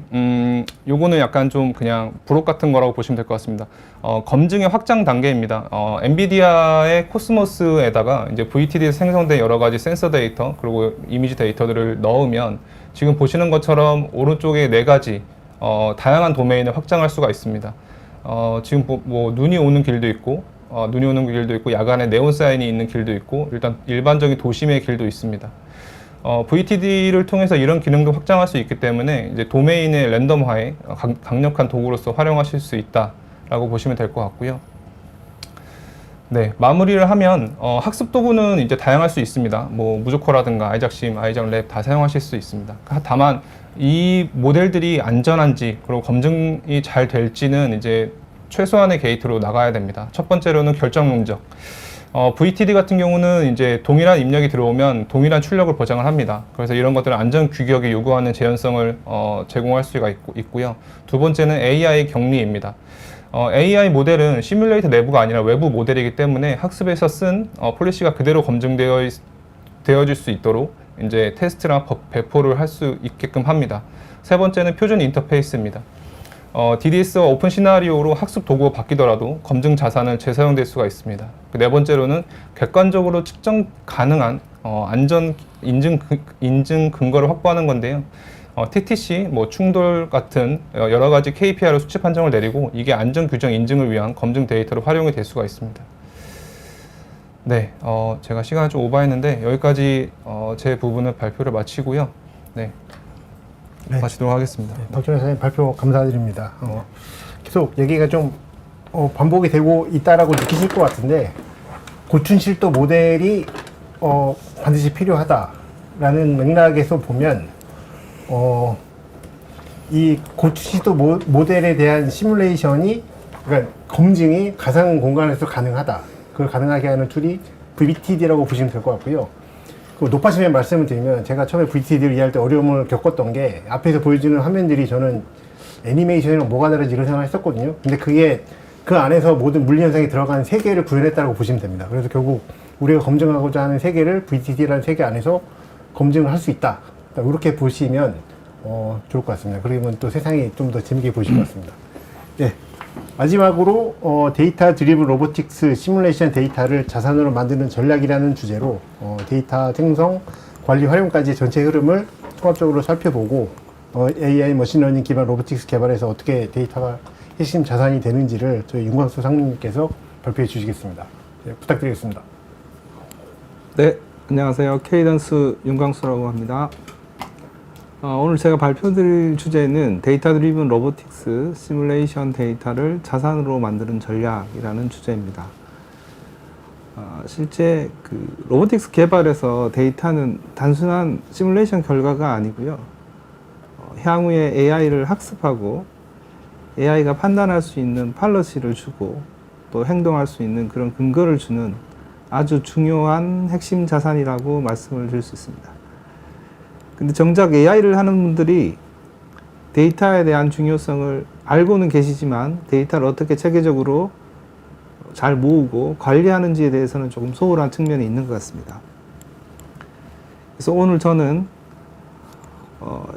S3: 요거는 약간 좀 그냥 부록 같은 거라고 보시면 될 것 같습니다. 검증의 확장 단계입니다. 엔비디아의 코스모스에다가 이제 VTD에서 생성된 여러 가지 센서 데이터 그리고 이미지 데이터들을 넣으면 지금 보시는 것처럼 오른쪽에 네 가지 다양한 도메인을 확장할 수가 있습니다. 지금 뭐 눈이 오는 길도 있고, 눈이 오는 길도 있고, 야간에 네온 사인이 있는 길도 있고, 일단 일반적인 도심의 길도 있습니다. VTD를 통해서 이런 기능도 확장할 수 있기 때문에 이제 도메인의 랜덤화에 강력한 도구로서 활용하실 수 있다라고 보시면 될 것 같고요. 네, 마무리를 하면 학습 도구는 이제 다양할 수 있습니다. 뭐 무조커라든가 아이작심, 아이작랩 다 사용하실 수 있습니다. 다만 이 모델들이 안전한지 그리고 검증이 잘 될지는 이제 최소한의 게이트로 나가야 됩니다. 첫 번째로는 결정 용적. VTD 같은 경우는 이제 동일한 입력이 들어오면 동일한 출력을 보장을 합니다. 그래서 이런 것들은 안전 규격이 요구하는 재현성을 제공할 수가 있고요. 두 번째는 AI 격리입니다. AI 모델은 시뮬레이터 내부가 아니라 외부 모델이기 때문에 학습에서 쓴 폴리시가 그대로 검증되어질 수 있도록 이제 테스트랑 배포를 할 수 있게끔 합니다. 세 번째는 표준 인터페이스입니다. DDS와 오픈 시나리오로 학습 도구가 바뀌더라도 검증 자산은 재사용될 수가 있습니다. 네 번째로는 객관적으로 측정 가능한 안전 인증 근거를 확보하는 건데요. TTC, 뭐 충돌 같은 여러 가지 KPI로 수치 판정을 내리고 이게 안전 규정 인증을 위한 검증 데이터로 활용이 될 수가 있습니다. 네, 제가 시간을 좀 오버했는데 여기까지 제 부분을 발표를 마치고요. 네, 마치도록 하겠습니다.
S1: 네, 박준호 선생님 발표 감사드립니다. 계속 얘기가 좀 반복이 되고 있다라고 느끼실 것 같은데 고춘실도 모델이 반드시 필요하다라는 맥락에서 보면 이 고춘실도 모델에 대한 시뮬레이션이 그러니까 검증이 가상 공간에서 가능하다. 그걸 가능하게 하는 툴이 VTD라고 보시면 될 것 같고요. 그 높아지면 말씀을 드리면 제가 처음에 VTD를 이해할 때 어려움을 겪었던 게 앞에서 보여주는 화면들이 저는 애니메이션이랑 뭐가 다른지 이런 생각을 했었거든요. 근데 그게 그 안에서 모든 물리 현상이 들어간 세계를 구현했다고 보시면 됩니다. 그래서 결국 우리가 검증하고자 하는 세계를 VTD라는 세계 안에서 검증을 할 수 있다. 이렇게 보시면 좋을 것 같습니다. 그러면 또 세상이 좀 더 재밌게 보실 것 같습니다. 네. 마지막으로 데이터 드리븐 로보틱스 시뮬레이션 데이터를 자산으로 만드는 전략이라는 주제로 데이터 생성, 관리, 활용까지 전체 흐름을 통합적으로 살펴보고 AI 머신러닝 기반 로보틱스 개발에서 어떻게 데이터가 핵심 자산이 되는지를 저희 윤광수 상무님께서 발표해 주시겠습니다. 네, 부탁드리겠습니다.
S4: 네, 안녕하세요. 케이던스 윤광수라고 합니다. 오늘 제가 발표드릴 주제는 데이터 드리븐 로보틱스 시뮬레이션 데이터를 자산으로 만드는 전략이라는 주제입니다. 실제 그 로보틱스 개발에서 데이터는 단순한 시뮬레이션 결과가 아니고요. 향후에 AI를 학습하고 AI가 판단할 수 있는 팔러시를 주고 또 행동할 수 있는 그런 근거를 주는 아주 중요한 핵심 자산이라고 말씀을 드릴 수 있습니다. 근데 정작 AI를 하는 분들이 데이터에 대한 중요성을 알고는 계시지만 데이터를 어떻게 체계적으로 잘 모으고 관리하는지에 대해서는 조금 소홀한 측면이 있는 것 같습니다. 그래서 오늘 저는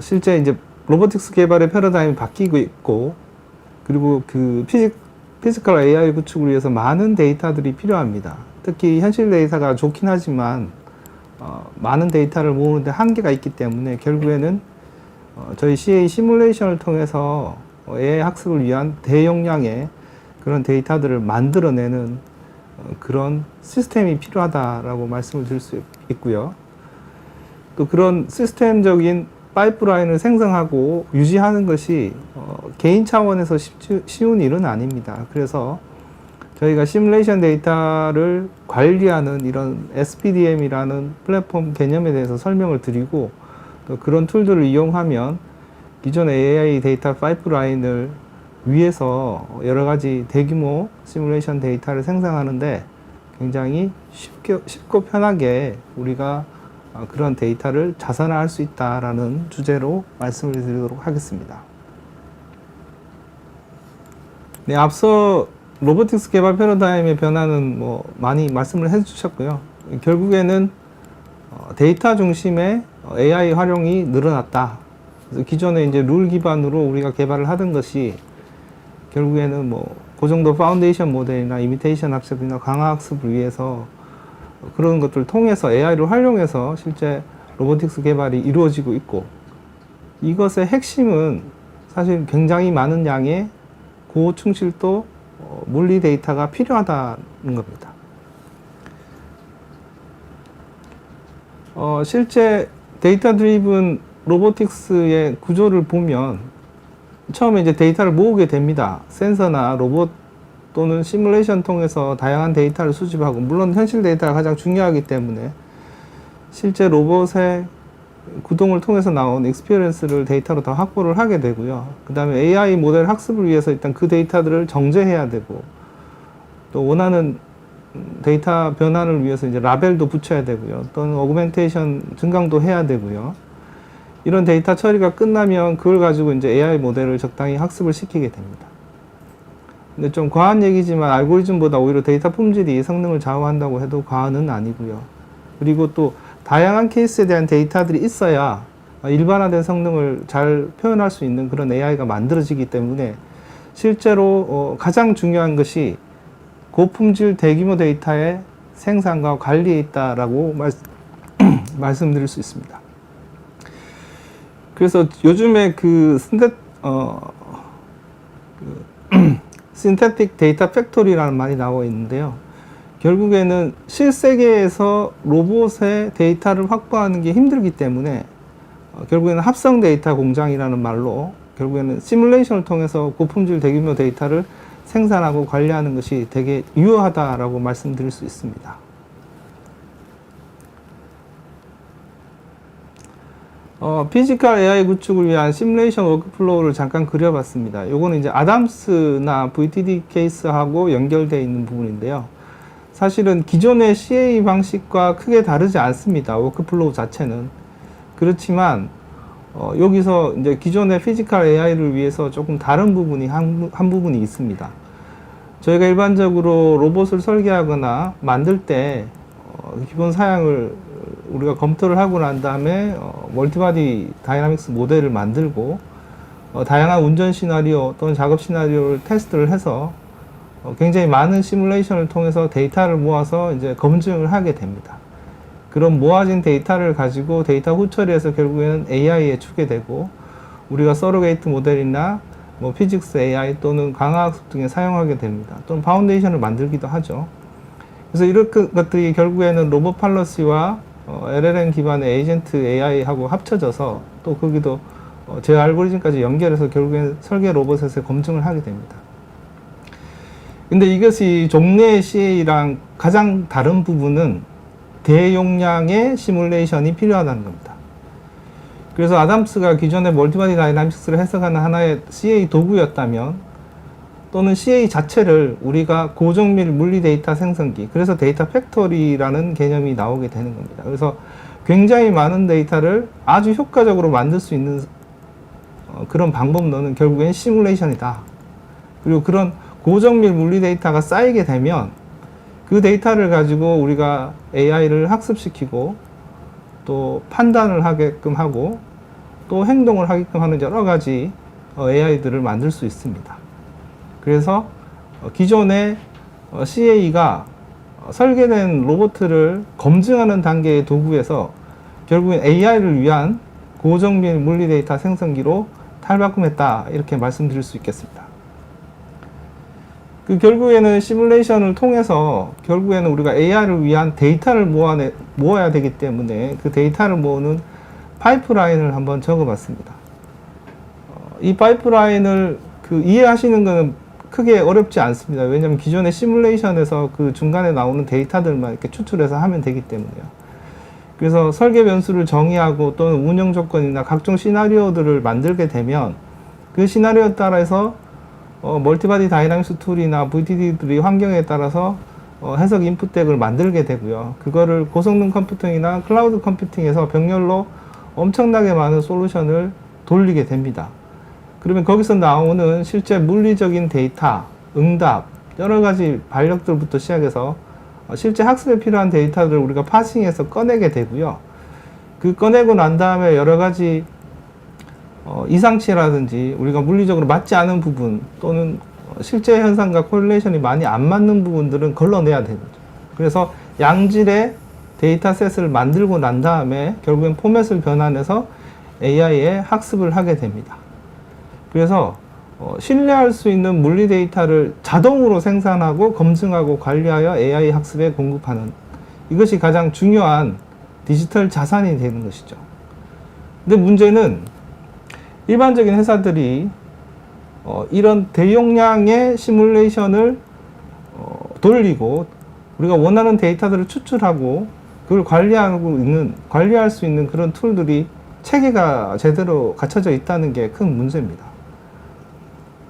S4: 실제 이제 로보틱스 개발의 패러다임이 바뀌고 있고 그리고 그 피지컬 AI 구축을 위해서 많은 데이터들이 필요합니다. 특히 현실 데이터가 좋긴 하지만 많은 데이터를 모으는데 한계가 있기 때문에 결국에는 저희 CA 시뮬레이션을 통해서 AI 학습을 위한 대용량의 그런 데이터들을 만들어내는 그런 시스템이 필요하다라고 말씀을 드릴 수 있고요. 또 그런 시스템적인 파이프라인을 생성하고 유지하는 것이 개인 차원에서 쉬운 일은 아닙니다. 그래서 저희가 시뮬레이션 데이터를 관리하는 이런 SPDM이라는 플랫폼 개념에 대해서 설명을 드리고 또 그런 툴들을 이용하면 기존 AI 데이터 파이프라인을 위해서 여러 가지 대규모 시뮬레이션 데이터를 생성하는데 굉장히 쉽고 편하게 우리가 그런 데이터를 자산화할 수 있다라는 주제로 말씀을 드리도록 하겠습니다. 네, 앞서 로보틱스 개발 패러다임의 변화는 뭐 많이 말씀을 해주셨고요. 결국에는 데이터 중심의 AI 활용이 늘어났다. 그래서 기존에 이제 룰 기반으로 우리가 개발을 하던 것이 결국에는 뭐 그 정도 파운데이션 모델이나 이미테이션 학습이나 강화 학습을 위해서 그런 것들을 통해서 AI를 활용해서 실제 로보틱스 개발이 이루어지고 있고 이것의 핵심은 사실 굉장히 많은 양의 고충실도 물리 데이터가 필요하다는 겁니다. 실제 데이터 드리븐 로보틱스의 구조를 보면 처음에 이제 데이터를 모으게 됩니다. 센서나 로봇 또는 시뮬레이션 통해서 다양한 데이터를 수집하고, 물론 현실 데이터가 가장 중요하기 때문에 실제 로봇의 구동을 통해서 나온 익스피리언스를 데이터로 더 확보를 하게 되고요. 그 다음에 AI 모델 학습을 위해서 일단 그 데이터들을 정제해야 되고, 또 원하는 데이터 변환을 위해서 이제 라벨도 붙여야 되고요. 또는 어그멘테이션 증강도 해야 되고요. 이런 데이터 처리가 끝나면 그걸 가지고 이제 AI 모델을 적당히 학습을 시키게 됩니다. 근데 좀 과한 얘기지만 알고리즘보다 오히려 데이터 품질이 성능을 좌우한다고 해도 과언은 아니고요. 그리고 또 다양한 케이스에 대한 데이터들이 있어야 일반화된 성능을 잘 표현할 수 있는 그런 AI가 만들어지기 때문에 실제로 가장 중요한 것이 고품질 대규모 데이터의 생산과 관리에 있다라고 말씀드릴 수 있습니다. 그래서 요즘에 신테틱 데이터 팩토리라는 말이 나오고 있는데요. 결국에는 실세계에서 로봇의 데이터를 확보하는 게 힘들기 때문에 결국에는 합성 데이터 공장이라는 말로 결국에는 시뮬레이션을 통해서 고품질 대규모 데이터를 생산하고 관리하는 것이 되게 유효하다라고 말씀드릴 수 있습니다. 피지컬 AI 구축을 위한 시뮬레이션 워크플로우를 잠깐 그려봤습니다. 요거는 이제 아담스나 VTD 케이스하고 연결되어 있는 부분인데요. 사실은 기존의 CA 방식과 크게 다르지 않습니다. 워크플로우 자체는. 그렇지만 여기서 이제 기존의 피지컬 AI를 위해서 조금 다른 부분이 한 부분이 있습니다. 저희가 일반적으로 로봇을 설계하거나 만들 때 기본 사양을 우리가 검토를 하고 난 다음에 멀티바디 다이나믹스 모델을 만들고 다양한 운전 시나리오 또는 작업 시나리오를 테스트를 해서 굉장히 많은 시뮬레이션을 통해서 데이터를 모아서 이제 검증을 하게 됩니다. 그런 모아진 데이터를 가지고 데이터 후처리해서 결국에는 AI에 주게 되고, 우리가 서로게이트 모델이나 뭐 피직스 AI 또는 강화학습 등에 사용하게 됩니다. 또는 파운데이션을 만들기도 하죠. 그래서 이런 것들이 결국에는 로봇 팔러시와 LLM 기반의 에이전트 AI하고 합쳐져서 또 거기도 제 알고리즘까지 연결해서 결국에는 설계 로봇에서 검증을 하게 됩니다. 근데 이것이 종래의 CA랑 가장 다른 부분은 대용량의 시뮬레이션이 필요하다는 겁니다. 그래서 아담스가 기존의 멀티바디 다이나믹스를 해석하는 하나의 CA 도구였다면, 또는 CA 자체를 우리가 고정밀 물리 데이터 생성기, 그래서 데이터 팩토리라는 개념이 나오게 되는 겁니다. 그래서 굉장히 많은 데이터를 아주 효과적으로 만들 수 있는 그런 방법론은 결국엔 시뮬레이션이다. 그리고 그런 고정밀 물리 데이터가 쌓이게 되면 그 데이터를 가지고 우리가 AI를 학습시키고 또 판단을 하게끔 하고 또 행동을 하게끔 하는 여러 가지 AI들을 만들 수 있습니다. 그래서 기존의 CA가 설계된 로봇을 검증하는 단계의 도구에서 결국엔 AI를 위한 고정밀 물리 데이터 생성기로 탈바꿈했다, 이렇게 말씀드릴 수 있겠습니다. 결국에는 시뮬레이션을 통해서 결국에는 우리가 AI를 위한 데이터를 모아야 되기 때문에 그 데이터를 모으는 파이프라인을 한번 적어봤습니다. 이 파이프라인을 이해하시는 것은 크게 어렵지 않습니다. 왜냐하면 기존의 시뮬레이션에서 그 중간에 나오는 데이터들만 이렇게 추출해서 하면 되기 때문에요. 그래서 설계 변수를 정의하고 또는 운영 조건이나 각종 시나리오들을 만들게 되면 그 시나리오에 따라서 멀티바디 다이나믹스 툴이나 VTD들이 환경에 따라서 해석 인풋 덱을 만들게 되고요. 그거를 고성능 컴퓨팅이나 클라우드 컴퓨팅에서 병렬로 엄청나게 많은 솔루션을 돌리게 됩니다. 그러면 거기서 나오는 실제 물리적인 데이터, 응답, 여러 가지 반력들부터 시작해서 실제 학습에 필요한 데이터들을 우리가 파싱해서 꺼내게 되고요. 그 꺼내고 난 다음에 여러 가지 이상치라든지 우리가 물리적으로 맞지 않은 부분 또는 실제 현상과 코릴레이션이 많이 안 맞는 부분들은 걸러내야 되죠. 그래서 양질의 데이터셋을 만들고 난 다음에 결국엔 포맷을 변환해서 AI에 학습을 하게 됩니다. 그래서 신뢰할 수 있는 물리 데이터를 자동으로 생산하고 검증하고 관리하여 AI 학습에 공급하는, 이것이 가장 중요한 디지털 자산이 되는 것이죠. 근데 문제는 일반적인 회사들이 이런 대용량의 시뮬레이션을 돌리고 우리가 원하는 데이터들을 추출하고 그걸 관리할 수 있는 그런 툴들이 체계가 제대로 갖춰져 있다는 게 큰 문제입니다.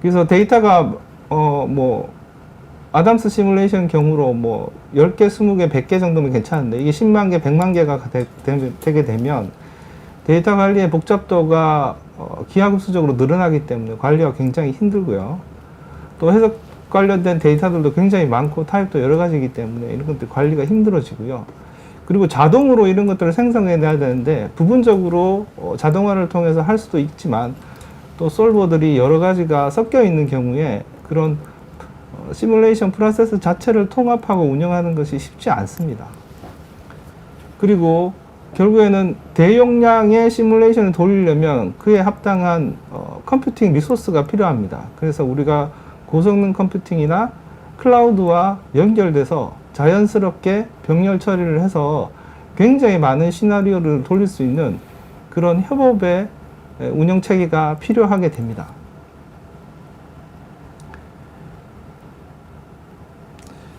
S4: 그래서 데이터가 아담스 시뮬레이션 경우로 10개, 20개, 100개 정도면 괜찮은데 이게 10만 개, 100만 개가 되게 되면 데이터 관리의 복잡도가 기하급수적으로 늘어나기 때문에 관리가 굉장히 힘들고요. 또 해석 관련된 데이터들도 굉장히 많고 타입도 여러 가지이기 때문에 이런 것들 관리가 힘들어지고요. 그리고 자동으로 이런 것들을 생성해내야 되는데 부분적으로 자동화를 통해서 할 수도 있지만 또 솔버들이 여러 가지가 섞여 있는 경우에 그런 시뮬레이션 프로세스 자체를 통합하고 운영하는 것이 쉽지 않습니다. 그리고 결국에는 대용량의 시뮬레이션을 돌리려면 그에 합당한 컴퓨팅 리소스가 필요합니다. 그래서 우리가 고성능 컴퓨팅이나 클라우드와 연결돼서 자연스럽게 병렬 처리를 해서 굉장히 많은 시나리오를 돌릴 수 있는 그런 협업의 운영 체계가 필요하게 됩니다.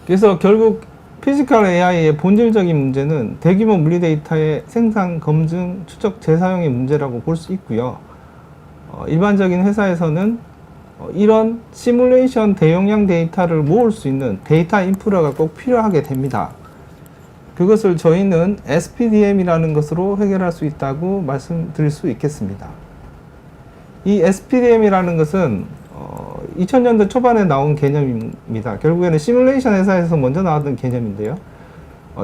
S4: 그래서 결국 피지컬 AI의 본질적인 문제는 대규모 물리 데이터의 생산, 검증, 추적, 재사용의 문제라고 볼 수 있고요. 일반적인 회사에서는 이런 시뮬레이션 대용량 데이터를 모을 수 있는 데이터 인프라가 꼭 필요하게 됩니다. 그것을 저희는 SPDM이라는 것으로 해결할 수 있다고 말씀드릴 수 있겠습니다. 이 SPDM이라는 것은 2000년대 초반에 나온 개념입니다. 결국에는 시뮬레이션 회사에서 먼저 나왔던 개념인데요.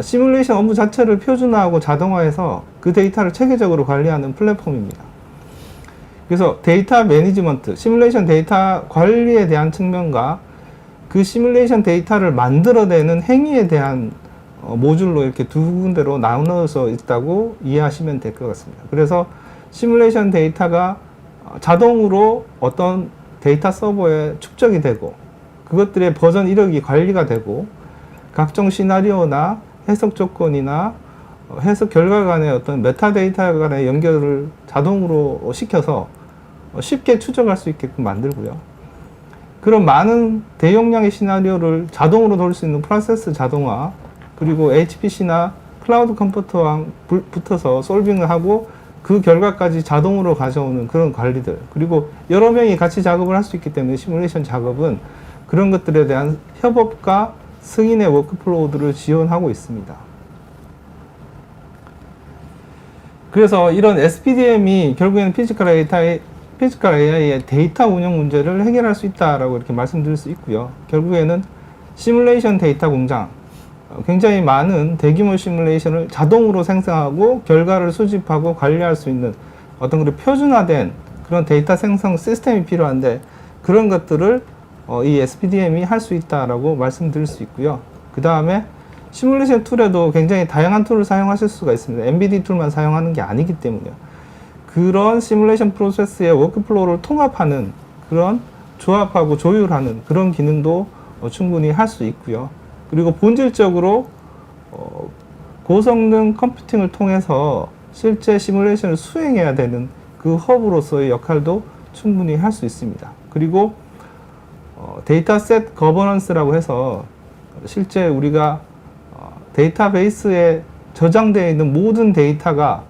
S4: 시뮬레이션 업무 자체를 표준화하고 자동화해서 그 데이터를 체계적으로 관리하는 플랫폼입니다. 그래서 데이터 매니지먼트, 시뮬레이션 데이터 관리에 대한 측면과 그 시뮬레이션 데이터를 만들어내는 행위에 대한 모듈로 이렇게 두 군데로 나눠서 있다고 이해하시면 될 것 같습니다. 그래서 시뮬레이션 데이터가 자동으로 어떤 데이터 서버에 축적이 되고 그것들의 버전 이력이 관리가 되고 각종 시나리오나 해석 조건이나 해석 결과 간의 어떤 메타데이터 간의 연결을 자동으로 시켜서 쉽게 추적할 수 있게끔 만들고요. 그런 많은 대용량의 시나리오를 자동으로 돌릴 수 있는 프로세스 자동화, 그리고 HPC나 클라우드 컴퓨터랑 붙어서 솔빙을 하고 그 결과까지 자동으로 가져오는 그런 관리들, 그리고 여러 명이 같이 작업을 할 수 있기 때문에 시뮬레이션 작업은 그런 것들에 대한 협업과 승인의 워크플로우들을 지원하고 있습니다. 그래서 이런 SPDM이 결국에는 피지컬 AI의 데이터 운영 문제를 해결할 수 있다라고 이렇게 말씀드릴 수 있고요. 결국에는 시뮬레이션 데이터 공장, 굉장히 많은 대규모 시뮬레이션을 자동으로 생성하고 결과를 수집하고 관리할 수 있는 어떤 그런 표준화된 그런 데이터 생성 시스템이 필요한데 그런 것들을 이 SPDM이 할 수 있다라고 말씀드릴 수 있고요. 그 다음에 시뮬레이션 툴에도 굉장히 다양한 툴을 사용하실 수가 있습니다. MBD 툴만 사용하는 게 아니기 때문에요. 그런 시뮬레이션 프로세스의 워크플로우를 통합하는 그런 조합하고 조율하는 그런 기능도 충분히 할 수 있고요. 그리고 본질적으로 고성능 컴퓨팅을 통해서 실제 시뮬레이션을 수행해야 되는 그 허브로서의 역할도 충분히 할 수 있습니다. 그리고 데이터셋 거버넌스라고 해서 실제 우리가 데이터베이스에 저장되어 있는 모든 데이터가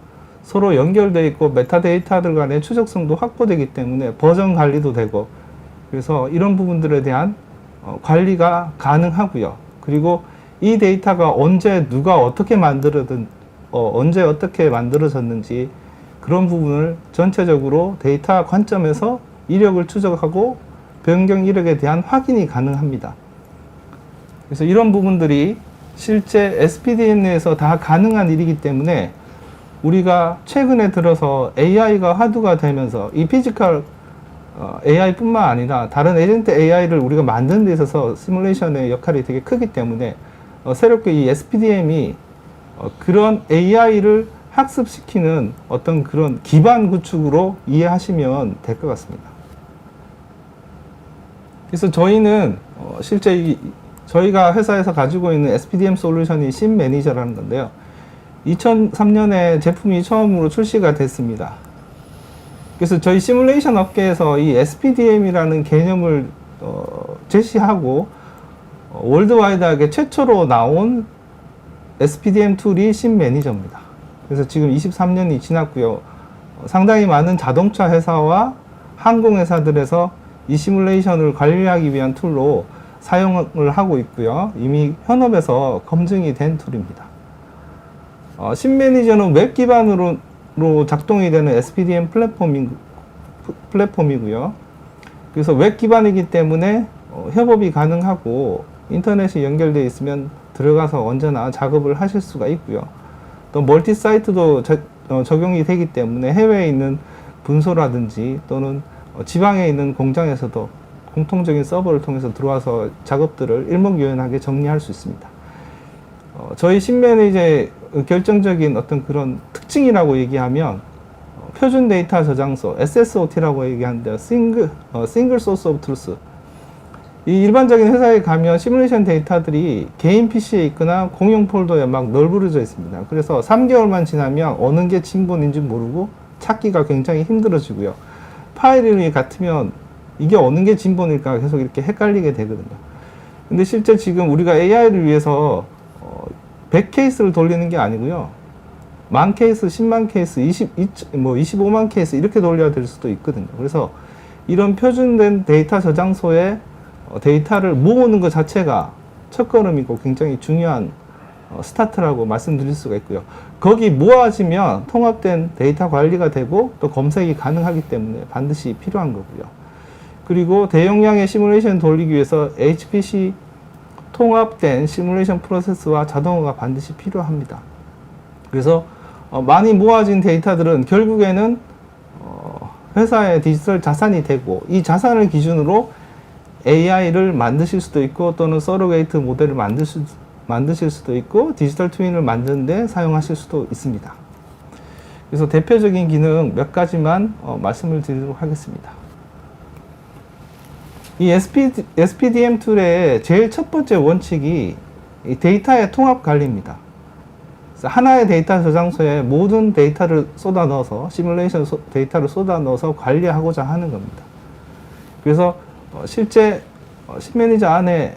S4: 서로 연결되어 있고 메타데이터들 간의 추적성도 확보되기 때문에 버전 관리도 되고 그래서 이런 부분들에 대한 관리가 가능하고요. 그리고 이 데이터가 언제 누가 어떻게 언제 어떻게 만들어졌는지 그런 부분을 전체적으로 데이터 관점에서 이력을 추적하고 변경 이력에 대한 확인이 가능합니다. 그래서 이런 부분들이 실제 SPDM 내에서 다 가능한 일이기 때문에 우리가 최근에 들어서 AI가 화두가 되면서 이 피지컬 AI뿐만 아니라 다른 에이전트 AI를 우리가 만드는 데 있어서 시뮬레이션의 역할이 되게 크기 때문에 새롭게 이 SPDM이 그런 AI를 학습시키는 어떤 그런 기반 구축으로 이해하시면 될 것 같습니다. 그래서 저희는 실제 저희가 회사에서 가지고 있는 SPDM 솔루션이 심 매니저라는 건데요. 2003년에 제품이 처음으로 출시가 됐습니다. 그래서 저희 시뮬레이션 업계에서 이 SPDM이라는 개념을 제시하고 월드와이드하게 최초로 나온 SPDM 툴이 심 매니저입니다. 그래서 지금 23년이 지났고요. 상당히 많은 자동차 회사와 항공 회사들에서 이 시뮬레이션을 관리하기 위한 툴로 사용을 하고 있고요. 이미 현업에서 검증이 된 툴입니다. 심 매니저는 웹 기반으로 작동이 되는 SPDM 플랫폼이고요. 그래서 웹 기반이기 때문에 협업이 가능하고 인터넷이 연결되어 있으면 들어가서 언제나 작업을 하실 수가 있고요. 또 멀티 사이트도 적용이 되기 때문에 해외에 있는 분소라든지 또는 지방에 있는 공장에서도 공통적인 서버를 통해서 들어와서 작업들을 일목요연하게 정리할 수 있습니다. 저희 심 매니저의 결정적인 어떤 그런 특징이라고 얘기하면 표준 데이터 저장소 SSOT라고 얘기하는데요. Single Source of Truth. 이 일반적인 회사에 가면 시뮬레이션 데이터들이 개인 PC에 있거나 공용 폴더에 막 널브러져 있습니다. 그래서 3개월만 지나면 어느 게 진본인지 모르고 찾기가 굉장히 힘들어지고요. 파일이 같으면 이게 어느 게 진본일까 계속 이렇게 헷갈리게 되거든요. 근데 실제 지금 우리가 AI를 위해서 100케이스를 돌리는 게 아니고요. 10,000케이스, 10만 케이스, 25만 케이스 이렇게 돌려야 될 수도 있거든요. 그래서 이런 표준된 데이터 저장소에 데이터를 모으는 것 자체가 첫걸음이고 굉장히 중요한 스타트라고 말씀드릴 수가 있고요. 거기 모아지면 통합된 데이터 관리가 되고 또 검색이 가능하기 때문에 반드시 필요한 거고요. 그리고 대용량의 시뮬레이션 돌리기 위해서 HPC 통합된 시뮬레이션 프로세스와 자동화가 반드시 필요합니다. 그래서 많이 모아진 데이터들은 결국에는 회사의 디지털 자산이 되고 이 자산을 기준으로 AI를 만드실 수도 있고 또는 서로게이트 모델을 만드실 수도 있고 디지털 트윈을 만드는데 사용하실 수도 있습니다. 그래서 대표적인 기능 몇 가지만 말씀을 드리도록 하겠습니다. 이 SPDM 툴의 제일 첫 번째 원칙이 이 데이터의 통합 관리입니다. 그래서 하나의 데이터 저장소에 모든 데이터를 쏟아 넣어서 시뮬레이션 데이터를 쏟아 넣어서 관리하고자 하는 겁니다. 그래서 실제 심 매니저 안에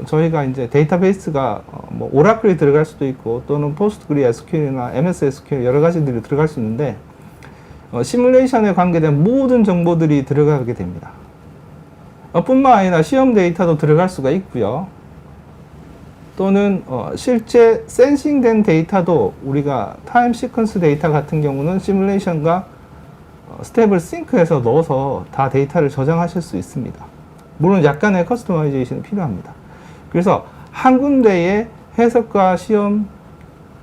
S4: 저희가 이제 데이터베이스가 뭐 오라클이 들어갈 수도 있고 또는 포스트그리SQL이나 MS SQL 여러 가지들이 들어갈 수 있는데 시뮬레이션에 관계된 모든 정보들이 들어가게 됩니다. 뿐만 아니라 시험 데이터도 들어갈 수가 있고요. 또는 실제 센싱된 데이터도 우리가 타임 시퀀스 데이터 같은 경우는 시뮬레이션과 스텝을 싱크해서 넣어서 다 데이터를 저장하실 수 있습니다. 물론 약간의 커스터마이제이션이 필요합니다. 그래서 한 군데에 해석과 시험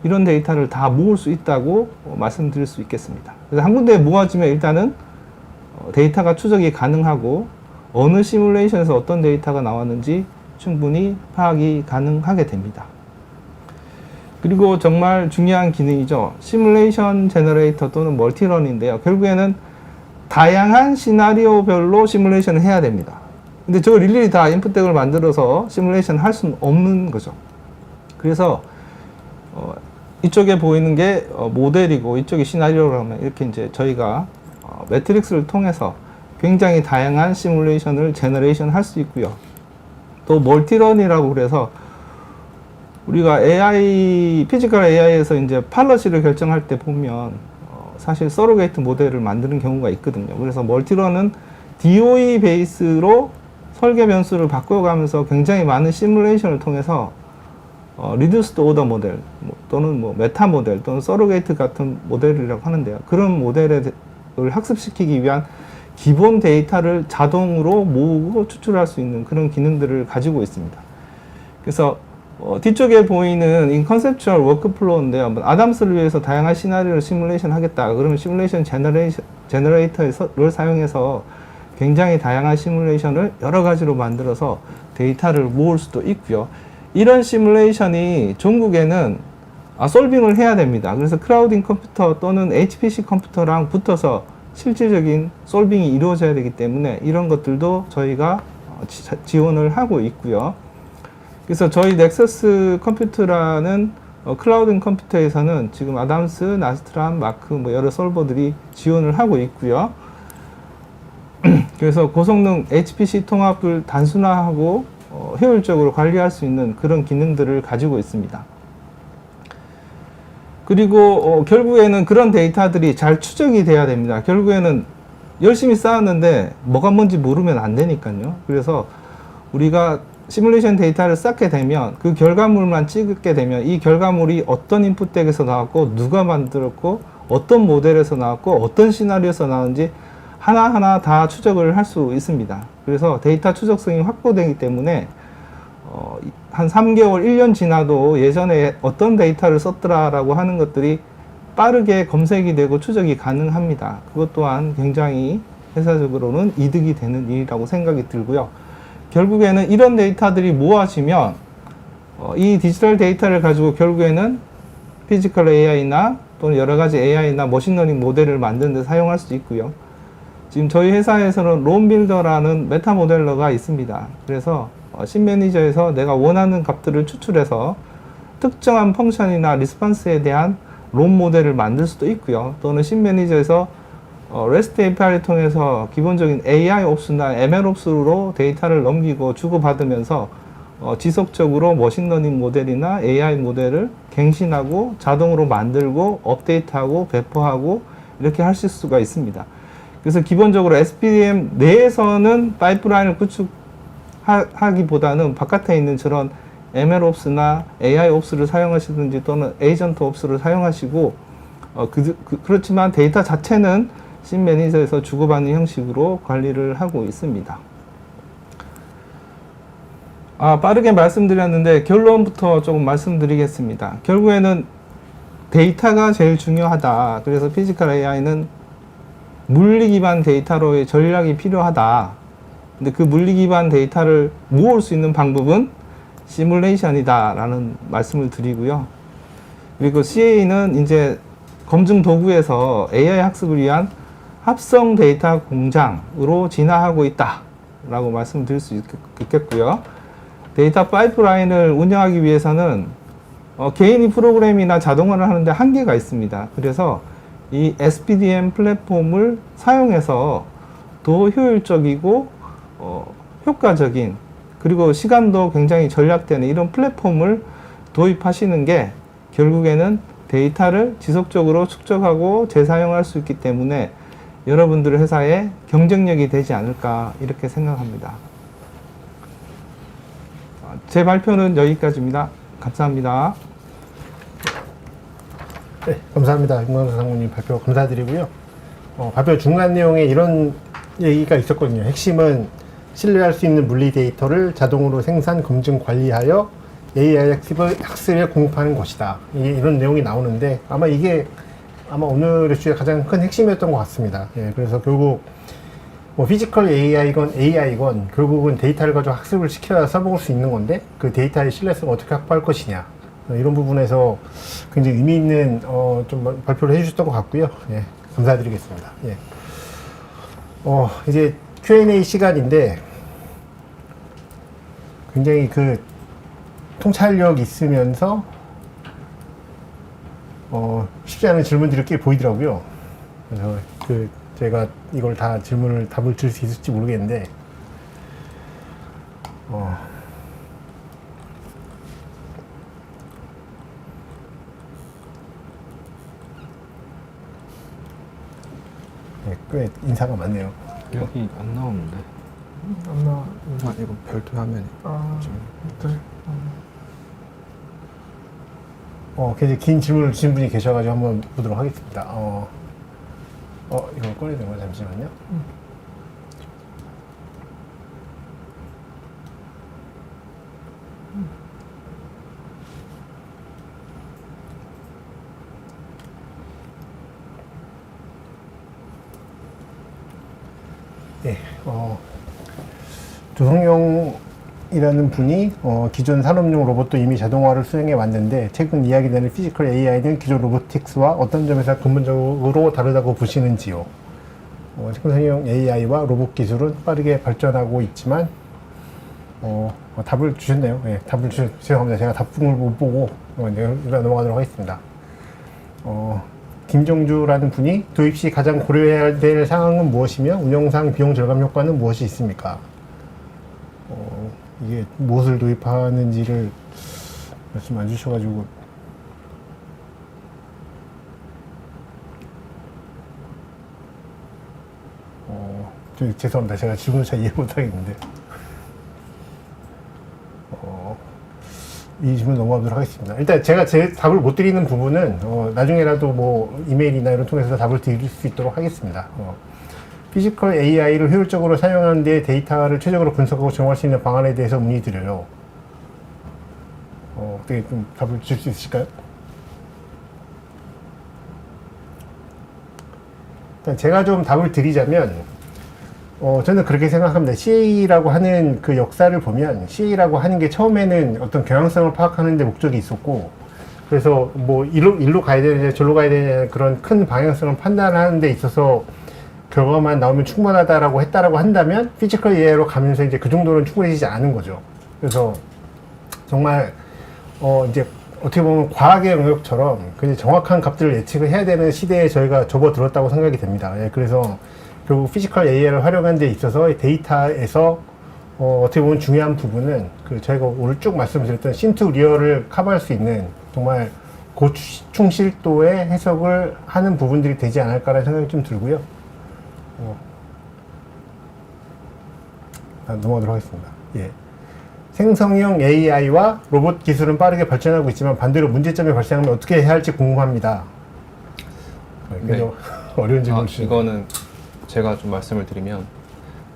S4: 이런 데이터를 다 모을 수 있다고 말씀드릴 수 있겠습니다. 그래서 한 군데에 모아지면 일단은 데이터가 추적이 가능하고 어느 시뮬레이션에서 어떤 데이터가 나왔는지 충분히 파악이 가능하게 됩니다. 그리고 정말 중요한 기능이죠. 시뮬레이션 제너레이터 또는 멀티런인데요. 결국에는 다양한 시나리오별로 시뮬레이션을 해야 됩니다. 근데 저걸 일일이 다 인풋덱을 만들어서 시뮬레이션 할 수는 없는 거죠. 그래서 이쪽에 보이는 게 모델이고 이쪽이 시나리오라면 이렇게 이제 저희가 매트릭스를 통해서 굉장히 다양한 시뮬레이션을 제너레이션 할 수 있고요. 또 멀티런이라고 그래서 우리가 AI, 피지컬 AI에서 이제 팔러시를 결정할 때 보면 사실 서로게이트 모델을 만드는 경우가 있거든요. 그래서 멀티런은 DOE 베이스로 설계 변수를 바꿔가면서 굉장히 많은 시뮬레이션을 통해서 리듀스드 오더 모델 또는 뭐 메타 모델 또는 서로게이트 같은 모델이라고 하는데요. 그런 모델을 학습시키기 위한 기본 데이터를 자동으로 모으고 추출할 수 있는 그런 기능들을 가지고 있습니다. 그래서 뒤쪽에 보이는 이 컨셉추얼 워크플로우인데요. 아담스를 위해서 다양한 시나리오를 시뮬레이션 하겠다. 그러면 시뮬레이션 제너레이터를 사용해서 굉장히 다양한 시뮬레이션을 여러 가지로 만들어서 데이터를 모을 수도 있고요. 이런 시뮬레이션이 종국에는 솔빙을 해야 됩니다. 그래서 크라우딩 컴퓨터 또는 HPC 컴퓨터랑 붙어서 실질적인 솔빙이 이루어져야 되기 때문에 이런 것들도 저희가 지원을 하고 있고요. 그래서 저희 넥서스 컴퓨터라는 클라우드 컴퓨터에서는 지금 아담스, 나스트람, 마크 뭐 여러 솔버들이 지원을 하고 있고요. 그래서 고성능 HPC 통합을 단순화하고 효율적으로 관리할 수 있는 그런 기능들을 가지고 있습니다. 그리고 결국에는 그런 데이터들이 잘 추적이 돼야 됩니다. 결국에는 열심히 쌓았는데 뭐가 뭔지 모르면 안 되니까요. 그래서 우리가 시뮬레이션 데이터를 쌓게 되면 그 결과물만 찍게 되면 이 결과물이 어떤 인풋 덱에서 나왔고 누가 만들었고 어떤 모델에서 나왔고 어떤 시나리오에서 나왔는지 하나하나 다 추적을 할 수 있습니다. 그래서 데이터 추적성이 확보되기 때문에 한 3개월, 1년 지나도 예전에 어떤 데이터를 썼더라라고 하는 것들이 빠르게 검색이 되고 추적이 가능합니다. 그것 또한 굉장히 회사적으로는 이득이 되는 일이라고 생각이 들고요. 결국에는 이런 데이터들이 모아지면 이 디지털 데이터를 가지고 결국에는 피지컬 AI나 또는 여러 가지 AI나 머신러닝 모델을 만드는 데 사용할 수 있고요. 지금 저희 회사에서는 롬빌더라는 메타 모델러가 있습니다. 그래서 신 매니저에서 내가 원하는 값들을 추출해서 특정한 펑션이나 리스폰스에 대한 롬 모델을 만들 수도 있고요. 또는 신 매니저에서 REST API를 통해서 기본적인 AI 옵스나 ML 옵스로 데이터를 넘기고 주고받으면서 지속적으로 머신러닝 모델이나 AI 모델을 갱신하고 자동으로 만들고 업데이트하고 배포하고 이렇게 하실 수가 있습니다. 그래서 기본적으로 SPDM 내에서는 파이프라인을 구축하기보다는 바깥에 있는 저런 ML 옵스나 AI 옵스를 사용하시든지 또는 에이전트 옵스를 사용하시고 그렇지만 데이터 자체는 신 매니저에서 주고받는 형식으로 관리를 하고 있습니다. 빠르게 말씀드렸는데 결론부터 조금 말씀드리겠습니다. 결국에는 데이터가 제일 중요하다. 그래서 피지컬 AI는 물리 기반 데이터로의 전략이 필요하다. 근데 그 물리 기반 데이터를 모을 수 있는 방법은 시뮬레이션이다 라는 말씀을 드리고요. 그리고 CA는 이제 검증 도구에서 AI 학습을 위한 합성 데이터 공장으로 진화하고 있다 라고 말씀드릴 수 있겠고요. 데이터 파이프라인을 운영하기 위해서는 개인이 프로그램이나 자동화를 하는데 한계가 있습니다. 그래서 이 SPDM 플랫폼을 사용해서 더 효율적이고 효과적인 그리고 시간도 굉장히 절약되는 이런 플랫폼을 도입하시는 게 결국에는 데이터를 지속적으로 축적하고 재사용할 수 있기 때문에 여러분들 회사의 경쟁력이 되지 않을까 이렇게 생각합니다. 제 발표는 여기까지입니다. 감사합니다.
S1: 네, 감사합니다. 김광수 상무님 발표 감사드리고요. 발표 중간 내용에 이런 얘기가 있었거든요. 핵심은 신뢰할 수 있는 물리 데이터를 자동으로 생산, 검증, 관리하여 AI 학습에 공급하는 것이다. 이런 내용이 나오는데 이게 오늘의 주제 가장 큰 핵심이었던 것 같습니다. 예, 그래서 결국 피지컬 AI건 AI건 결국은 데이터를 가지고 학습을 시켜야 써먹을 수 있는 건데 그 데이터의 신뢰성을 어떻게 확보할 것이냐 이런 부분에서 굉장히 의미 있는 좀 발표를 해주셨던 것 같고요. 예, 감사드리겠습니다. 예. 이제 Q&A 시간인데 굉장히 그 통찰력 있으면서 쉽지 않은 질문들이 꽤 보이더라고요. 그래서 제가 이걸 다 답을 줄 수 있을지 모르겠는데 네, 꽤 인사가 많네요.
S4: 여기 안 나오는데. 이거 별도 화면에.
S1: 굉장히 긴 질문을 주신 분이 계셔가지고 한번 보도록 하겠습니다. 이거 꺼내야 되는 거 잠시만요. 네, 조성용이라는 분이 기존 산업용 로봇도 이미 자동화를 수행해 왔는데 최근 이야기되는 피지컬 AI는 기존 로보틱스와 어떤 점에서 근본적으로 다르다고 보시는지요? 생성형 AI와 로봇 기술은 빠르게 발전하고 있지만 답을 주셨네요. 예, 답을 죄송합니다. 제가 답을 못 보고 일단 넘어가도록 하겠습니다. 김정주라는 분이 도입 시 가장 고려해야 될 상황은 무엇이며 운영상 비용 절감 효과는 무엇이 있습니까? 이게 무엇을 도입하는지를 말씀 안 주셔가지고 죄송합니다. 제가 질문을 잘 이해 못하겠는데 이 질문 넘어가도록 하겠습니다. 일단 제가 제 답을 못 드리는 부분은 나중에라도 뭐 이메일이나 이런 통해서 답을 드릴 수 있도록 하겠습니다. 피지컬 AI를 효율적으로 사용하는 데 데이터를 최적으로 분석하고 정할 수 있는 방안에 대해서 문의드려요. 어떻게 좀 답을 줄 수 있으실까요? 일단 제가 좀 답을 드리자면 저는 그렇게 생각합니다. CA라고 하는 그 역사를 보면 CA라고 하는 게 처음에는 어떤 경향성을 파악하는 데 목적이 있었고 그래서 뭐 일로 가야 되느냐 저로 가야 되느냐 그런 큰 방향성을 판단하는 데 있어서 결과만 나오면 충분하다라고 했다라고 한다면 피지컬 AI로 가면서 이제 그 정도는 충분해지지 않은 거죠. 그래서 정말 이제 어떻게 보면 과학의 영역처럼 그냥 정확한 값들을 예측을 해야 되는 시대에 저희가 접어들었다고 생각이 됩니다. 예, 그래서 결국 피지컬 AI를 활용하는 데 있어서 데이터에서 어떻게 보면 중요한 부분은 저희가 오늘 쭉 말씀드렸던 심투 리얼을 커버할 수 있는 정말 고충실도의 해석을 하는 부분들이 되지 않을까라는 생각이 좀 들고요. 넘어가도록 하겠습니다. 예. 생성형 AI와 로봇 기술은 빠르게 발전하고 있지만 반대로 문제점이 발생하면 어떻게 해야 할지 궁금합니다.
S3: 네.
S1: 어려운 질문 주시죠.
S3: 이거는 제가 좀 말씀을 드리면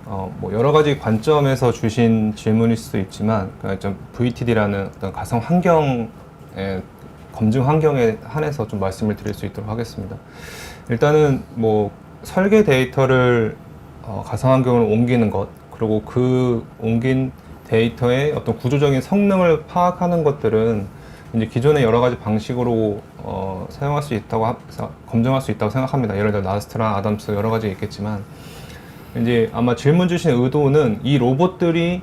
S3: 뭐 여러 가지 관점에서 주신 질문일 수도 있지만 좀 VTD라는 어떤 가상 환경의 검증 환경에 한해서 좀 말씀을 드릴 수 있도록 하겠습니다. 일단은 뭐 설계 데이터를 가상 환경으로 옮기는 것 그리고 그 옮긴 데이터의 어떤 구조적인 성능을 파악하는 것들은 이제 기존의 여러 가지 방식으로 사용할 수 있다고 검증할 수 있다고 생각합니다. 예를 들어 나스트랑 아담스 여러 가지 있겠지만 이제 아마 질문 주신 의도는 이 로봇들이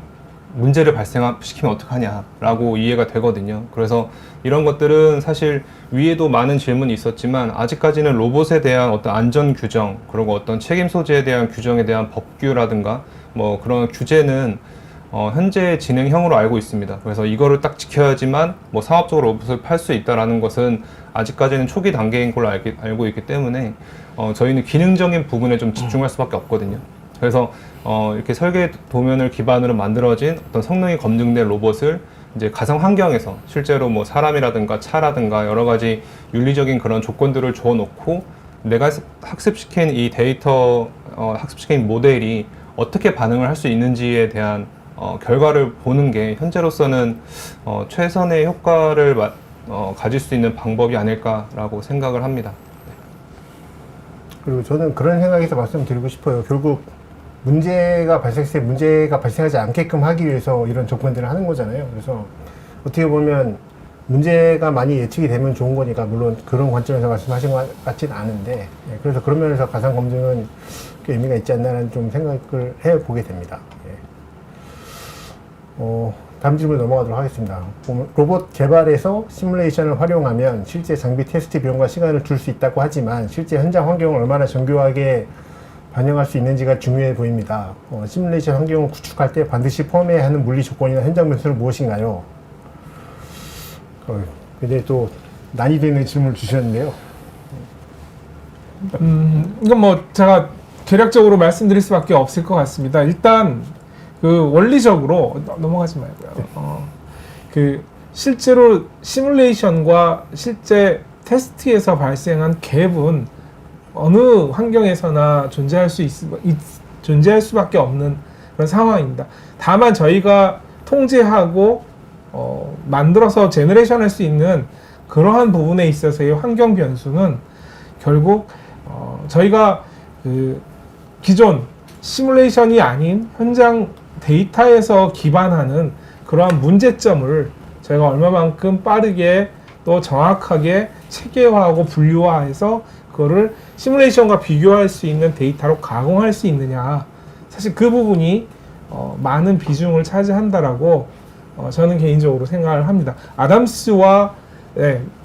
S3: 문제를 발생시키면 어떡하냐라고 이해가 되거든요. 그래서 이런 것들은 사실 위에도 많은 질문이 있었지만 아직까지는 로봇에 대한 어떤 안전 규정 그리고 어떤 책임 소재에 대한 규정에 대한 법규라든가 뭐 그런 규제는 현재 진행형으로 알고 있습니다. 그래서 이거를 딱 지켜야지만 뭐 상업적으로 로봇을 팔 수 있다라는 것은 아직까지는 초기 단계인 걸로 알고 있기 때문에 저희는 기능적인 부분에 좀 집중할 수밖에 없거든요. 그래서 이렇게 설계 도면을 기반으로 만들어진 어떤 성능이 검증된 로봇을 이제 가상 환경에서 실제로 뭐 사람이라든가 차라든가 여러 가지 윤리적인 그런 조건들을 줘놓고 내가 학습시킨 이 데이터 학습시킨 모델이 어떻게 반응을 할 수 있는지에 대한 결과를 보는 게 현재로서는 최선의 효과를 가질 수 있는 방법이 아닐까라고 생각을 합니다.
S1: 그리고 저는 그런 생각에서 말씀드리고 싶어요. 결국 문제가 발생했을 때 문제가 발생하지 않게끔 하기 위해서 이런 접근들을 하는 거잖아요. 그래서 어떻게 보면 문제가 많이 예측이 되면 좋은 거니까 물론 그런 관점에서 말씀하신 것 같지는 않은데 그래서 그런 면에서 가상 검증은 꽤 의미가 있지 않나라는 좀 생각을 해보게 됩니다. 다음 질문 넘어가도록 하겠습니다. 로봇 개발에서 시뮬레이션을 활용하면 실제 장비 테스트 비용과 시간을 줄 수 있다고 하지만 실제 현장 환경을 얼마나 정교하게 반영할 수 있는지가 중요해 보입니다. 시뮬레이션 환경을 구축할 때 반드시 포함해야 하는 물리 조건이나 현장 변수는 무엇인가요? 굉장히 또 난이도 있는 질문을 주셨는데요.
S2: 이건 뭐 제가 개략적으로 말씀드릴 수밖에 없을 것 같습니다. 일단 그 원리적으로 넘어가지 말고요. 그 실제로 시뮬레이션과 실제 테스트에서 발생한 갭은 어느 환경에서나 존재할 수밖에 없는 그런 상황입니다. 다만 저희가 통제하고 만들어서 제너레이션 할 수 있는 그러한 부분에 있어서의 환경 변수는 결국 저희가 그 기존 시뮬레이션이 아닌 현장 데이터에서 기반하는 그러한 문제점을 저희가 얼마만큼 빠르게 또 정확하게 체계화하고 분류화해서 그거를 시뮬레이션과 비교할 수 있는 데이터로 가공할 수 있느냐. 사실 그 부분이 많은 비중을 차지한다라고 저는 개인적으로 생각을 합니다. 아담스와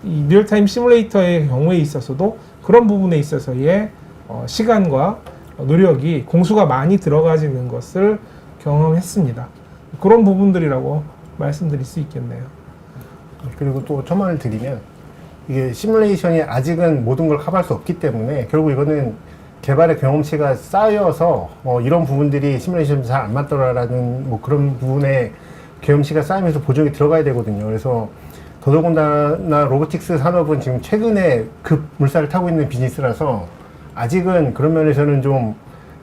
S2: 이 리얼타임 시뮬레이터의 경우에 있어서도 그런 부분에 있어서의 시간과 노력이 공수가 많이 들어가지는 것을 경험했습니다. 그런 부분들이라고 말씀드릴 수 있겠네요.
S1: 그리고 또 첨언을 드리면 이게 시뮬레이션이 아직은 모든 걸 커버할 수 없기 때문에 결국 이거는 개발의 경험치가 쌓여서 이런 부분들이 시뮬레이션 잘 안 맞더라라는 뭐 그런 부분에 경험치가 쌓이면서 보정이 들어가야 되거든요. 그래서 더더군다나 로보틱스 산업은 지금 최근에 급 물살을 타고 있는 비즈니스라서 아직은 그런 면에서는 좀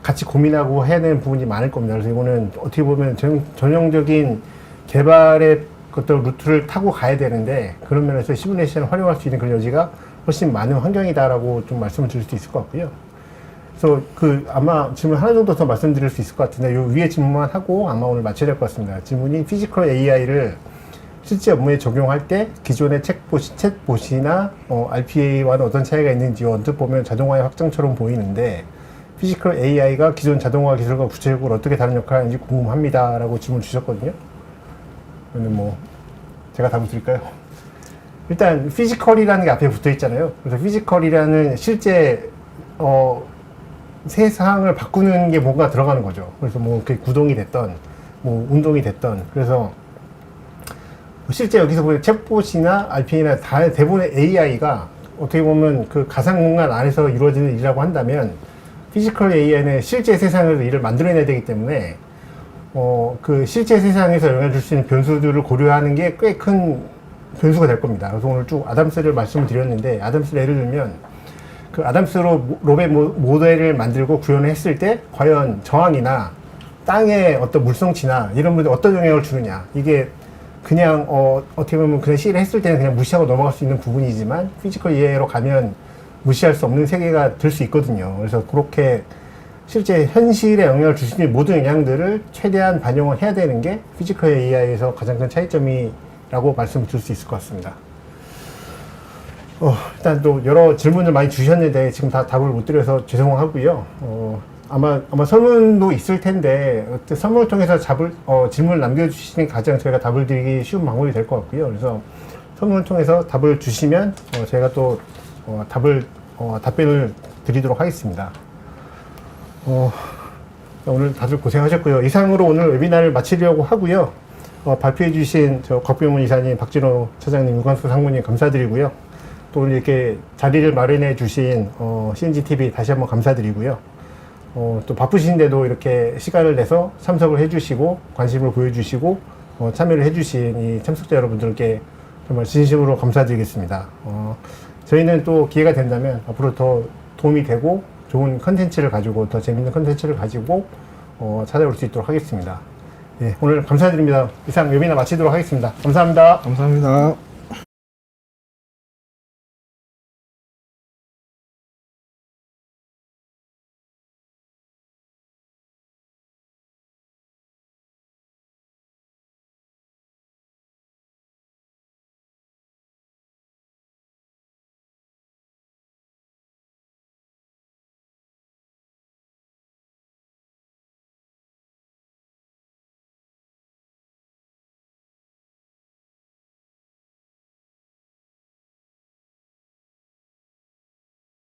S1: 같이 고민하고 해야 되는 부분이 많을 겁니다. 그래서 이거는 어떻게 보면 전형적인 개발의 어떤 루트를 타고 가야 되는데 그런 면에서 시뮬레이션을 활용할 수 있는 그런 여지가 훨씬 많은 환경이다라고 좀 말씀을 드릴 수 있을 것 같고요. 그래서 아마 질문 하나 정도 더 말씀드릴 수 있을 것 같은데 요 위에 질문만 하고 아마 오늘 마쳐야 될 것 같습니다. 질문이 피지컬 AI를 실제 업무에 적용할 때 기존의 챗봇이나 RPA와는 어떤 차이가 있는지 언뜻 보면 자동화의 확장처럼 보이는데 피지컬 AI가 기존 자동화 기술과 구체적으로 어떻게 다른 역할을 하는지 궁금합니다 라고 질문 주셨거든요. 그러면 뭐 제가 답을 드릴까요? 일단 피지컬이라는 게 앞에 붙어 있잖아요. 그래서 피지컬이라는 실제 세상을 바꾸는 게 뭔가 들어가는 거죠. 그래서 뭐 그게 구동이 됐던 뭐 운동이 됐던 그래서 실제 여기서 보면 챗봇이나 RPA나 대부분의 AI가 어떻게 보면 그 가상 공간 안에서 이루어지는 일이라고 한다면 피지컬 AI는 실제 세상에서 일을 만들어내야 되기 때문에 그 실제 세상에서 영향을 줄 수 있는 변수들을 고려하는 게 꽤 큰 변수가 될 겁니다. 그래서 오늘 쭉 아담스를 말씀을 드렸는데 아담스를 예를 들면 그 아담스로 로봇 모델을 만들고 구현을 했을 때 과연 저항이나 땅의 어떤 물성치나 이런 부분에 어떤 영향을 주느냐 이게 그냥 어떻게 보면 그냥 시를 했을 때는 그냥 무시하고 넘어갈 수 있는 부분이지만 피지컬 AI로 가면 무시할 수 없는 세계가 될 수 있거든요. 그래서 그렇게 실제 현실에 영향을 줄 수 있는 모든 영향들을 최대한 반영을 해야 되는 게 피지컬 AI에서 가장 큰 차이점이라고 말씀을 드릴 수 있을 것 같습니다. 일단 또 여러 질문을 많이 주셨는데 지금 다 답을 못 드려서 죄송하고요. 아마 설문도 있을 텐데 설문을 통해서 질문을 남겨주시는 가장 저희가 답을 드리기 쉬운 방법이 될 것 같고요. 그래서 설문을 통해서 답을 주시면 저희가 또 답변을 드리도록 하겠습니다. 오늘 다들 고생하셨고요. 이상으로 오늘 웨비나를 마치려고 하고요. 발표해 주신 곽병문 이사님, 박진호 차장님, 유관수 상무님 감사드리고요. 또 오늘 이렇게 자리를 마련해 주신 CNGTV 다시 한번 감사드리고요. 또 바쁘신데도 이렇게 시간을 내서 참석을 해주시고 관심을 보여주시고 참여를 해주신 이 참석자 여러분들께 정말 진심으로 감사드리겠습니다. 저희는 또 기회가 된다면 앞으로 더 도움이 되고 좋은 컨텐츠를 가지고 더 재밌는 컨텐츠를 가지고 찾아올 수 있도록 하겠습니다. 예, 오늘 감사드립니다. 이상 웨비나 마치도록 하겠습니다. 감사합니다.
S4: 감사합니다.